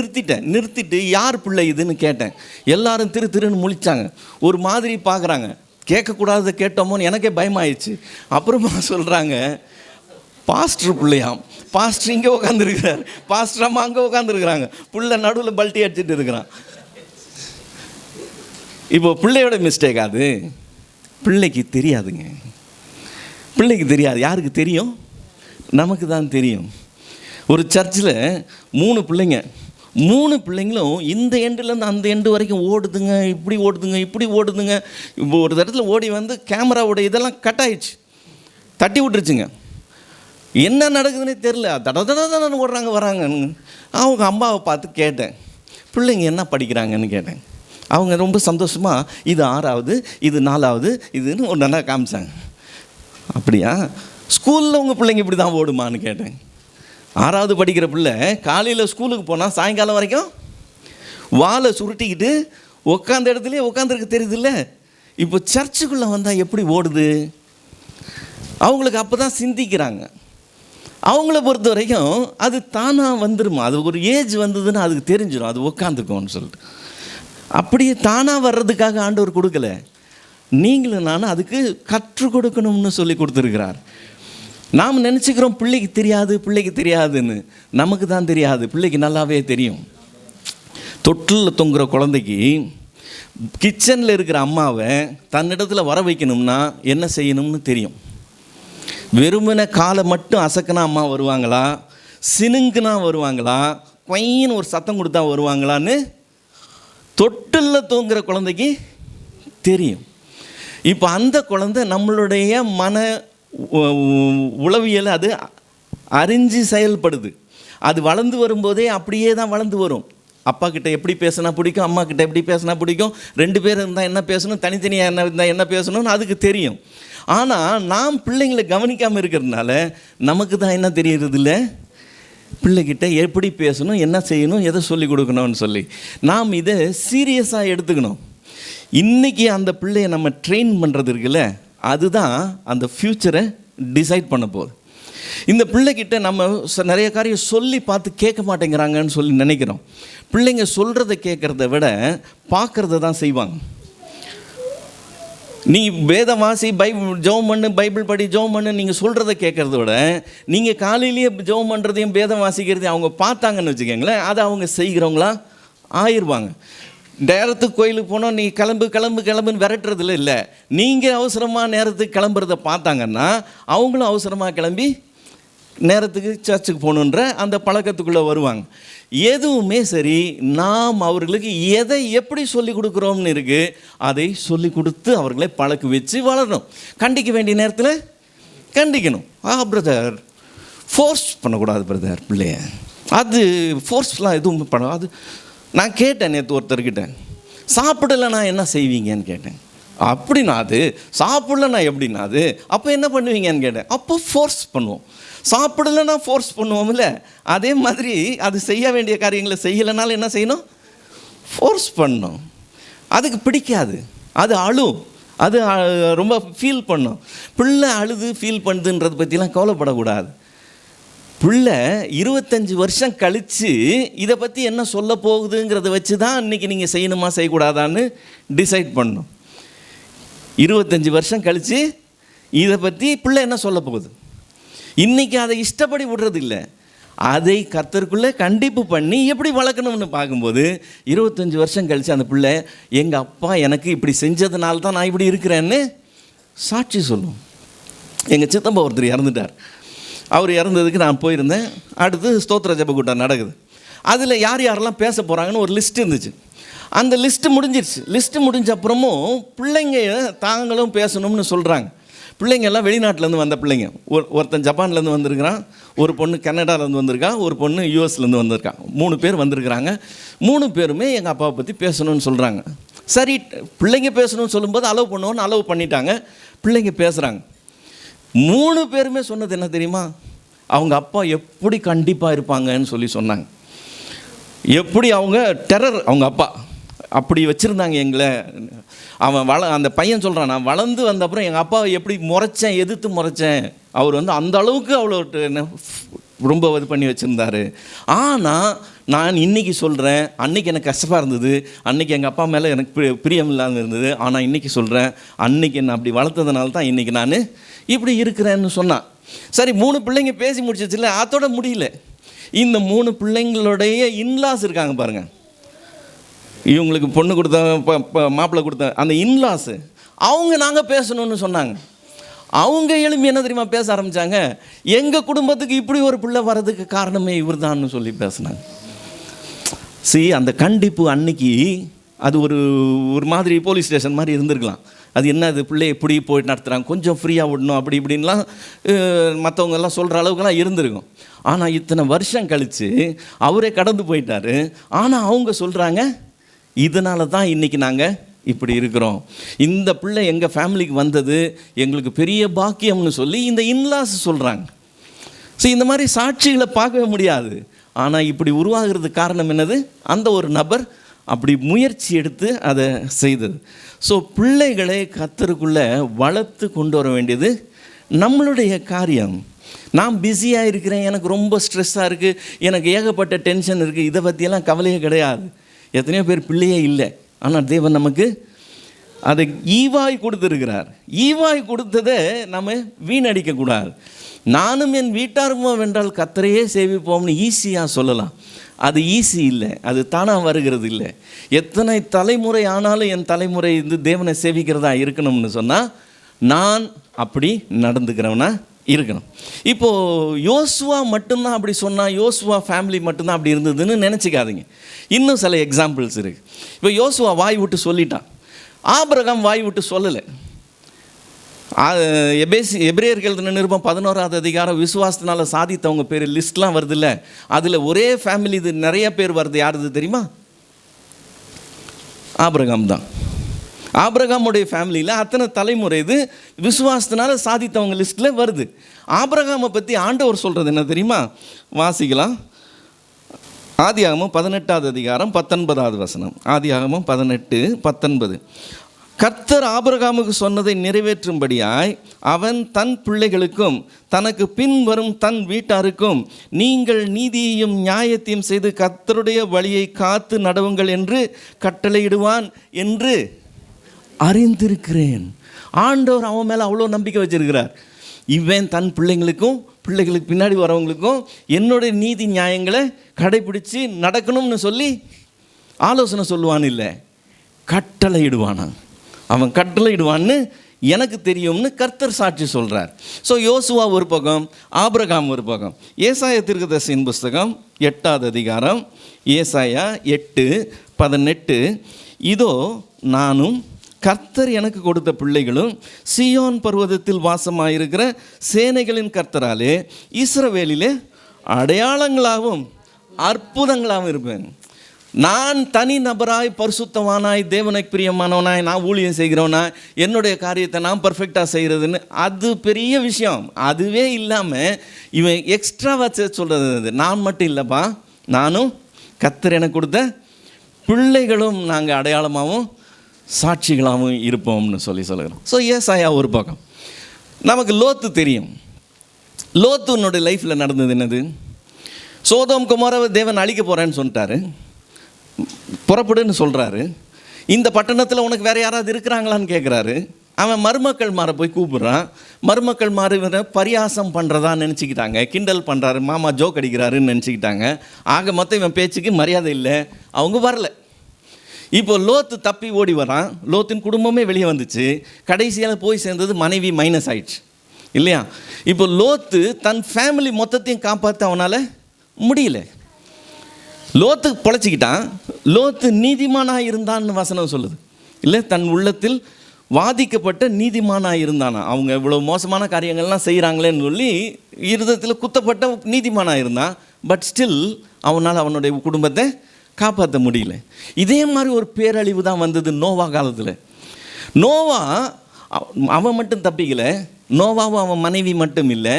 நிறுத்திட்டு யார் பிள்ளை இதுன்னு கேட்டேன். எல்லாரும் திருன்னு முழிச்சாங்க, ஒரு மாதிரி பார்க்குறாங்க. கேட்கக்கூடாததை கேட்டோமோன்னு எனக்கே பயமாயிடுச்சு. அப்புறமா சொல்கிறாங்க, பாஸ்டர் பிள்ளையாம். பாஸ்டர் இங்கே உட்காந்துருக்கிறார், பாஸ்டர் அம்மா அங்கே உட்காந்துருக்குறாங்க, பிள்ளை நடுவில் பல்ட்டி அடிச்சுட்டு இருக்கிறான். இப்போ பிள்ளையோட மிஸ்டேக் அது? பிள்ளைக்கு தெரியாதுங்க. பிள்ளைக்கு தெரியாது. யாருக்கு தெரியும்? நமக்கு தான் தெரியும். ஒரு சர்ச்சில் 3 பிள்ளைங்க, 3 பிள்ளைங்களும் இந்த எண்டுலேருந்து அந்த எண்டு வரைக்கும் ஓடுதுங்க, இப்படி ஓடுதுங்க. இப்போ ஒரு இடத்துல ஓடி வந்து கேமராவோட இதெல்லாம் கட் ஆயிடுச்சு, தட்டி விட்டுருச்சுங்க. என்ன நடக்குதுன்னே தெரில, தட ஓடுறாங்க வராங்கன்னு. அவங்க அம்மாவை பார்த்து கேட்டேன், பிள்ளைங்க என்ன படிக்கிறாங்கன்னு கேட்டேன். அவங்க ரொம்ப சந்தோஷமாக இது 6வது, இது 4வது, இதுன்னு ஒரு நல்லா காமிச்சாங்க. அப்படியா, ஸ்கூலில் உங்கள் பிள்ளைங்க இப்படி தான் ஓடுமான்னு கேட்டேன். 6வது படிக்கிற பிள்ளை காலையில் ஸ்கூலுக்கு போனால் சாயங்காலம் வரைக்கும் வாலை சுருட்டிக்கிட்டு உட்காந்த இடத்துலையே உட்காந்துருக்கு தெரியுதுல்ல. இப்போ சர்ச்சுக்குள்ளே வந்தால் எப்படி ஓடுது? அவங்களுக்கு அப்போ தான் சிந்திக்கிறாங்க. அவங்கள பொறுத்த வரைக்கும் அது தானாக வந்துடுமா, அது ஒரு ஏஜ் வந்ததுன்னா அதுக்கு தெரிஞ்சிடும், அது உட்காந்துக்கோன்னு சொல்லிட்டு. அப்படியே தானாக வர்றதுக்காக ஆண்டவர் கொடுக்கல, நீங்களும் நானும் அதுக்கு கற்றுக் கொடுக்கணும்னு சொல்லி கொடுத்துருக்கிறார். நாம் நினச்சிக்கிறோம் பிள்ளைக்கு தெரியாதுன்னு. நமக்கு தான் தெரியாது, பிள்ளைக்கு நல்லாவே தெரியும். தொட்டிலில் தொங்குற குழந்தைக்கு கிச்சனில் இருக்கிற அம்மாவை தன்னிடத்தில் வர வைக்கணும்னா என்ன செய்யணும்னு தெரியும். வெறுமனை காலை மட்டும் அசக்குனா அம்மா வருவாங்களா, சினுங்குனா வருவாங்களா, கொயின்னு ஒரு சத்தம் கொடுத்தா வருவாங்களான்னு தொட்டிலில் தூங்குற குழந்தைக்கு தெரியும். இப்போ அந்த குழந்தை நம்மளுடைய மன உளவியல் அது அறிஞ்சு செயல்படுது. அது வளர்ந்து வரும்போதே அப்படியே தான் வளர்ந்து வரும். அப்பா கிட்ட எப்படி பேசினா பிடிக்கும், அம்மா கிட்ட எப்படி பேசினா பிடிக்கும், 2 பேர் இருந்தால் என்ன பேசணும், தனித்தனியாக என்ன இருந்தால் என்ன பேசணும்னு அதுக்கு தெரியும். ஆனால் நாம் பிள்ளைங்களை கவனிக்காமல் இருக்கிறதுனால நமக்கு தான் என்ன தெரியறது இல்லை, பிள்ளைகிட்ட எப்படி பேசணும், என்ன செய்யணும், எதை சொல்லி கொடுக்கணும்னு சொல்லி. நாம் இதை சீரியஸாக எடுத்துக்கணும். இன்றைக்கி அந்த பிள்ளையை நம்ம ட்ரெயின் பண்ணுறது இருக்குல்ல, அதுதான் அந்த ஃப்யூச்சரை டிசைட் பண்ண போகுது. இந்த பிள்ளைகிட்ட நம்ம நிறைய காரியம் சொல்லி பார்த்து கேட்க மாட்டேங்கிறாங்கன்னு சொல்லி நினைக்கிறோம். பிள்ளைங்க சொல்கிறத கேட்குறத விட பார்க்குறத தான் செய்வாங்க. நீ வேதம் வாசி, ஜெபம் பண்ணு, பைபிள் படி, ஜெபம் பண்ணு, நீங்கள் சொல்கிறத கேட்குறத விட நீங்கள் காலையிலேயே ஜெபம் பண்ணுறதையும் வேதம் வாசிக்கிறதையும் அவங்க பார்த்தாங்கன்னு வச்சுக்கோங்களேன், அதை அவங்க செய்கிறவங்களா ஆயிடுவாங்க. நேரத்துக்கு கோயிலுக்கு போனோம், நீ கிளம்புன்னு விரட்டுறதுல இல்லை, நீங்கள் அவசரமாக நேரத்துக்கு கிளம்புறத பார்த்தாங்கன்னா அவங்களும் அவசரமாக கிளம்பி நேரத்துக்கு சர்ச்சுக்கு போகணுன்ற அந்த பழக்கத்துக்குள்ளே வருவாங்க. எதுவுமே சரி, நாம் அவர்களுக்கு எதை எப்படி சொல்லி கொடுக்குறோம்னு இருக்குது, அதை சொல்லி கொடுத்து அவர்களை பழக்க வச்சு வளரணும். கண்டிக்க வேண்டிய நேரத்தில் கண்டிக்கணும். பிரதர் ஃபோர்ஸ் பண்ணக்கூடாது பிரதர் பிள்ளைய, அது ஃபோர்ஸ்லாம் எதுவும் பண்ணாது. நான் கேட்டேன் நேற்று ஒருத்தர்கிட்ட, சாப்பிடலைன்னா என்ன செய்வீங்கன்னு கேட்டேன். அப்படின்னா அது சாப்பிடலன்னா எப்படின்னா அது அப்போ என்ன பண்ணுவீங்கன்னு கேட்டேன். அப்போ ஃபோர்ஸ் பண்ணுவோம். சாப்பிடலைன்னா ஃபோர்ஸ் பண்ணுவோம்ல, அதே மாதிரி அது செய்ய வேண்டிய காரியங்களை செய்யலைனாலும் என்ன செய்யணும், ஃபோர்ஸ் பண்ணணும். அதுக்கு பிடிக்காது, அது அழும், அது ரொம்ப ஃபீல் பண்ணும். பிள்ளை அழுது ஃபீல் பண்ணுதுன்றதை பற்றிலாம் கவலைப்படக்கூடாது. பிள்ளை 25 வருஷம் கழித்து இதை பற்றி என்ன சொல்ல போகுதுங்கிறத வச்சு தான் இன்றைக்கி நீங்கள் செய்யணுமா செய்யக்கூடாதான்னு டிசைட் பண்ணணும். 25 வருஷம் கழித்து இதை பற்றி பிள்ளை என்ன சொல்ல போகுது. இன்றைக்கி அதை இஷ்டப்படி விடுறது இல்லை, அதை கர்த்தருக்குள்ளே கண்டிப்பு பண்ணி எப்படி வளர்க்கணும்னு பார்க்கும்போது 25 வருஷம் கழித்து அந்த பிள்ளை எங்கள் அப்பா எனக்கு இப்படி செஞ்சதுனால தான் நான் இப்படி இருக்கிறேன்னு சாட்சி சொல்லும். எங்கள் சித்தப்பா ஒருத்தர் இறந்துட்டார். அவர் இறந்ததுக்கு நான் போயிருந்தேன். அடுத்து ஸ்தோத்திர ஜெப கூட்டம் நடக்குது. அதில் யாரெல்லாம் பேச போகிறாங்கன்னு ஒரு லிஸ்ட் இருந்துச்சு. அந்த லிஸ்ட்டு முடிஞ்சிருச்சு. லிஸ்ட்டு முடிஞ்ச அப்புறமும் பிள்ளைங்க தாங்களும் பேசணும்னு சொல்கிறாங்க. பிள்ளைங்க எல்லாம் வெளிநாட்டிலேருந்து வந்த பிள்ளைங்க. ஒருத்தன் ஜப்பான்லேருந்து வந்திருக்கிறான், ஒரு பொண்ணு கனடாலேருந்து வந்திருக்கா, ஒரு பொண்ணு யூஎஸ்லேருந்து வந்திருக்கான். 3 பேர் வந்திருக்கிறாங்க. 3 பேருமே எங்கள் அப்பாவை பற்றி பேசணும்னு சொல்கிறாங்க. சரி, பிள்ளைங்க பேசணும்னு சொல்லும்போது அலோவ் பண்ணுவோன்னு அலோவ் பண்ணிட்டாங்க. பிள்ளைங்க பேசுகிறாங்க. 3 பேருமே சொன்னது என்ன தெரியுமா, அவங்க அப்பா எப்படி கண்டிப்பாக இருப்பாங்கன்னு சொல்லி சொன்னாங்க. எப்படி அவங்க டெரர், அவங்க அப்பா அப்படி வச்சுருந்தாங்க எங்களை. அவன் அந்த பையன் சொல்கிறான், நான் வளர்ந்து வந்த அப்புறம் எங்கள் அப்பாவை எப்படி முறைச்சேன், எதிர்த்து முறைச்சேன். அவர் அந்த அளவுக்கு அவ்வளோ ரொம்ப இது பண்ணி வச்சுருந்தாரு. ஆனால் நான் இன்றைக்கி சொல்கிறேன், அன்றைக்கி எனக்கு கஷ்டமாக இருந்தது, அன்றைக்கி எங்கள் அப்பா மேலே எனக்கு பிரியம் இல்லாமல் இருந்தது. ஆனால் இன்றைக்கி சொல்கிறேன், அன்றைக்கி என்னை அப்படி வளர்த்ததுனால தான் இன்றைக்கி நான் இப்படி இருக்கிறேன்னு சொன்னான். சரி, 3 பிள்ளைங்க பேசி முடிச்சிச்சுல, அதோட முடியல. இந்த 3 பிள்ளைங்களுடைய இன்லாஸ் இருக்காங்க பாருங்கள். இவங்களுக்கு பொண்ணு கொடுத்த மாப்பிள்ளை கொடுத்த அந்த இன்லாஸு அவங்க நாங்கள் பேசணும்னு சொன்னாங்க. அவங்க எழுப்பி என்ன தெரியுமா பேச ஆரம்பித்தாங்க, எங்கள் குடும்பத்துக்கு இப்படி ஒரு பிள்ளை வர்றதுக்கு காரணமே இவர் தான்னு சொல்லி பேசினாங்க. அந்த கண்டிப்பு அன்னைக்கு அது ஒரு மாதிரி போலீஸ் ஸ்டேஷன் மாதிரி இருந்திருக்கலாம். அது என்ன, அது பிள்ளை எப்படி போய் நடத்துகிறாங்க, கொஞ்சம் ஃப்ரீயாக விடணும் அப்படி இப்படின்லாம் மற்றவங்கெல்லாம் சொல்கிற அளவுக்குலாம் இருந்திருக்கும். ஆனால் இத்தனை வருஷம் கழித்து அவரே கடந்து போயிட்டார். ஆனால் அவங்க சொல்கிறாங்க, இதனால தான் இன்றைக்கி நாங்கள் இப்படி இருக்கிறோம், இந்த பிள்ளை எங்கள் ஃபேமிலிக்கு வந்தது எங்களுக்கு பெரிய பாக்கியம்னு சொல்லி இந்த இன்லாஸ் சொல்கிறாங்க. இந்த மாதிரி சாட்சிகளை பார்க்கவே முடியாது. ஆனால் இப்படி உருவாகிறதுக்கு காரணம் என்னது, அந்த ஒரு நபர் அப்படி முயற்சி எடுத்து அதை செய்தது. ஸோ பிள்ளைகளை கர்த்தருக்குள்ளே வளர்த்து கொண்டு வர வேண்டியது நம்மளுடைய காரியம். நான் பிஸியாக இருக்கிறேன், எனக்கு ரொம்ப ஸ்ட்ரெஸ்ஸாக இருக்குது, எனக்கு ஏகப்பட்ட டென்ஷன் இருக்குது, இதை பற்றியெல்லாம் கவலையே கிடையாது. எத்தனையோ பேர் பிள்ளையே இல்லை, ஆனால் தேவன் நமக்கு அதை ஈவாய் கொடுத்துருக்கிறார். ஈவாய் கொடுத்ததை நம்ம வீணடிக்கக்கூடாது. நானும் என் வீட்டாருமோ வென்றால் கர்த்தரையே சேவிப்போம்னு ஈஸியாக சொல்லலாம். அது ஈஸி இல்லை, அது தானாக வருகிறது இல்லை. எத்தனை தலைமுறை ஆனாலும் என் தலைமுறை தேவனை சேவிக்கிறதா இருக்கணும்னு சொன்னால் நான் அப்படி நடந்துக்கிறவனா இருக்கணும். இப்போது யோசுவா மட்டும்தான் அப்படி சொன்னால், யோசுவா ஃபேமிலி மட்டும்தான் அப்படி இருந்ததுன்னு நினச்சிக்காதீங்க. இன்னும் சில எக்ஸாம்பிள்ஸ் இருக்குது. இப்போ யோசுவா வாய் விட்டு சொல்லிட்டான், ஆபிரகாம் வாய் விட்டு சொல்லலை. எபிரேயர்கள் நிருபம் 11ஆவது அதிகாரம் விசுவாசத்தினால சாதித்தவங்க பேர் லிஸ்ட்லாம் வருது இல்லை, அதில் ஒரே ஃபேமிலி இது நிறைய பேர் வருது. யாருது தெரியுமா? ஆபிரகாம் தான். ஆபிரகாமுடைய ஃபேமிலியில் அத்தனை தலைமுறை இது விசுவாசத்தினால சாதித்தவங்க லிஸ்ட்டில் வருது. ஆபிரகாமை பற்றி ஆண்டவர் சொல்கிறது என்ன தெரியுமா? வாசிக்கலாம். ஆதியாகமம் 18ஆவது அதிகாரம் 19ஆவது வசனம். ஆதியாகமம் 18:19. கர்த்தர் ஆபிரகாமுக்கு சொன்னதை நிறைவேற்றும்படியாய் அவன் தன் பிள்ளைகளுக்கும் தனக்கு பின் வரும் தன் வீட்டாருக்கும் நீங்கள் நீதியையும் நியாயத்தையும் செய்து கர்த்தருடைய வழியை காத்து நடவுங்கள் என்று கட்டளையிடுவான் என்று அறிந்திருக்கிறேன். ஆண்டவர் அவன் மேலே அவ்வளோ நம்பிக்கை வச்சிருக்கிறார். இவன் தன் பிள்ளைங்களுக்கும் பிள்ளைகளுக்கு பின்னாடி வரவங்களுக்கும் என்னுடைய நீதி நியாயங்களை கடைபிடிச்சு நடக்கணும்னு சொல்லி ஆலோசனை சொல்லுவான் இல்லை, கட்டளையிடுவானா. அவன் கட்டளையிடுவான்னு எனக்கு தெரியும்னு கர்த்தர் சாட்சி சொல்கிறார். ஸோ யோசுவா ஒரு பக்கம், ஆபிரகாம் ஒரு பக்கம். ஏசாயா தீர்க்கதரிசியின் புஸ்தகம் 8ஆவது அதிகாரம், ஏசாயா 8:18. இதோ நானும் கர்த்தர் எனக்கு கொடுத்த பிள்ளைகளும் சீயோன் பர்வதத்தில் வாசமாயிருக்கிற சேனைகளின் கர்த்தராலே இஸ்ரவேலிலே அடையாளங்களாகவும் அற்புதங்களாகவும் இருப்பேன். நான் தனி நபராய் பரிசுத்தவானாய் தேவனுக்கு பிரியமானவனாய் நான் ஊழியம் செய்கிறவனாய் என்னுடைய காரியத்தை நான் பர்ஃபெக்டாக செய்கிறதுன்னு அது பெரிய விஷயம். அதுவே இல்லாமல் இவன் எக்ஸ்ட்ரா வச்சு சொல்கிறது, நான் மட்டும் இல்லைப்பா, நானும் கர்த்தர் எனக்கு கொடுத்த பிள்ளைகளும் நாங்கள் அடையாளமாகவும் சாட்சிகளாகவும் இருப்போம்னு சொல்லுகிறோம். ஸோ ஏசாயா ஒரு பக்கம். நமக்கு லோத்து தெரியும். லோத்துனுடைய லைஃப்பில் நடந்தது என்னது? சோதோம் குமாரவை தேவன் அழிக்க போகிறேன்னு சொல்லிட்டாரு, புறப்படுன்னு சொல்கிறாரு. இந்த பட்டணத்தில் உனக்கு வேறு யாராவது இருக்கிறாங்களான்னு கேட்குறாரு. அவன் மருமக்கள் மாற போய் கூப்பிட்றான். மருமக்கள் மாற பரியாசம் பண்ணுறதா நினச்சிக்கிட்டாங்க, கிண்டல் பண்ணுறாரு, மாமா ஜோக் அடிக்கிறாருன்னு நினச்சிக்கிட்டாங்க. ஆக மொத்தம் இவன் பேச்சுக்கு மரியாதை இல்லை, அவங்க வரல. இப்போ லோத்து தப்பி ஓடி வரான். லோத்தின் குடும்பமே வெளியே வந்துச்சு. கடைசியில் போய் சேர்ந்தது மனைவி மைனஸ் ஆயிடுச்சு இல்லையா? இப்போ லோத்து தன் ஃபேமிலி மொத்தத்தையும் காப்பாற்ற அவனால் முடியல. லோத்து பொழைச்சிக்கிட்டான். லோத்து நீதிமானாக இருந்தான்னு வசனம் சொல்லுது இல்லை? தன் உள்ளத்தில் வாதிக்கப்பட்ட நீதிமானாக இருந்தானா. அவங்க இவ்வளோ மோசமான காரியங்கள்லாம் செய்கிறாங்களேன்னு சொல்லி இருதயத்தில் குத்தப்பட்ட நீதிமானாக இருந்தான். பட் ஸ்டில் அவனால் அவனுடைய குடும்பத்தை காப்பாற்ற முடியல. இதே மாதிரி ஒரு பேரழிவு தான் வந்தது நோவா காலத்தில். நோவா அவன் மட்டும் தப்பிக்கலை, நோவாவும் அவன் மனைவி மட்டும் இல்லை,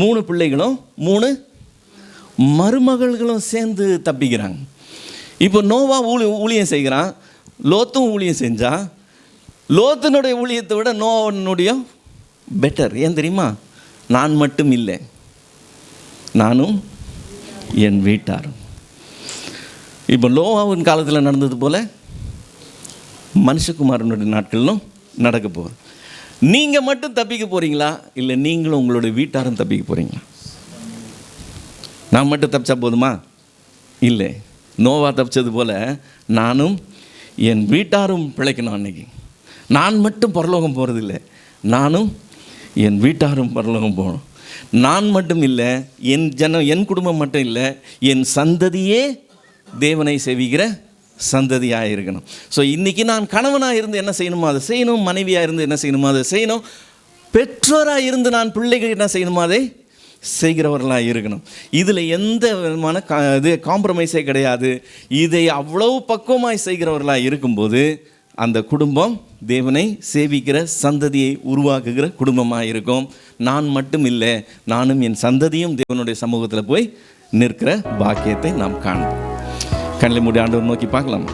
3 பிள்ளைகளும் 3 மருமகள்களும் சேர்ந்து தப்பிக்கிறாங்க. இப்போ நோவா ஊழியம் செய்கிறான், லோத்தும் ஊழியம் செஞ்சான். லோத்தினுடைய ஊழியத்தை விட நோவனுடைய பெட்டர். ஏன் தெரியுமா? நான் மட்டும் இல்லை, நானும் என் வீட்டாரும். இப்போ நோவாவின் காலத்தில் நடந்தது போல் மனுஷகுமாரனுடைய நாட்களிலும் நடக்க போகுது. நீங்கள் மட்டும் தப்பிக்க போகிறீங்களா, இல்லை நீங்களும் உங்களுடைய வீட்டாரும் தப்பிக்க போகிறீங்களா? நான் மட்டும் தப்பிச்சா போதுமா? இல்லை, நோவா தப்பிச்சது போல் நானும் என் வீட்டாரும் பிழைக்கணும். அன்னைக்கு நான் மட்டும் பரலோகம் போகிறதில்லை, நானும் என் வீட்டாரும் பரலோகம் போகணும். நான் மட்டும் இல்லை, என் குடும்பம் மட்டும் இல்லை, என் சந்ததியே தேவனை சேவிக்கிற சந்ததியாக இருக்கணும். ஸோ இன்றைக்கி நான் கணவனாக இருந்து என்ன செய்யணுமோ அதை செய்யணும், மனைவியாக இருந்து என்ன செய்யணுமோ அதை செய்யணும், பெற்றோராக இருந்து நான் பிள்ளைகள் என்ன செய்யணுமோ அதை செய்கிறவர்களாக இருக்கணும். இதில் எந்த விதமான காம்ப்ரமைஸே கிடையாது. இதை அவ்வளவு பக்குவமாய் செய்கிறவர்களாக இருக்கும்போது அந்த குடும்பம் தேவனை சேவிக்கிற சந்ததியை உருவாக்குகிற குடும்பமாக இருக்கும். நான் மட்டும் இல்லை, நானும் என் சந்ததியும் தேவனுடைய சமூகத்தில் போய் நிற்கிற பாக்கியத்தை நாம் காண்போம். கண்களை மூடி ஆண்டவர் நோக்கி பார்க்கலாம்.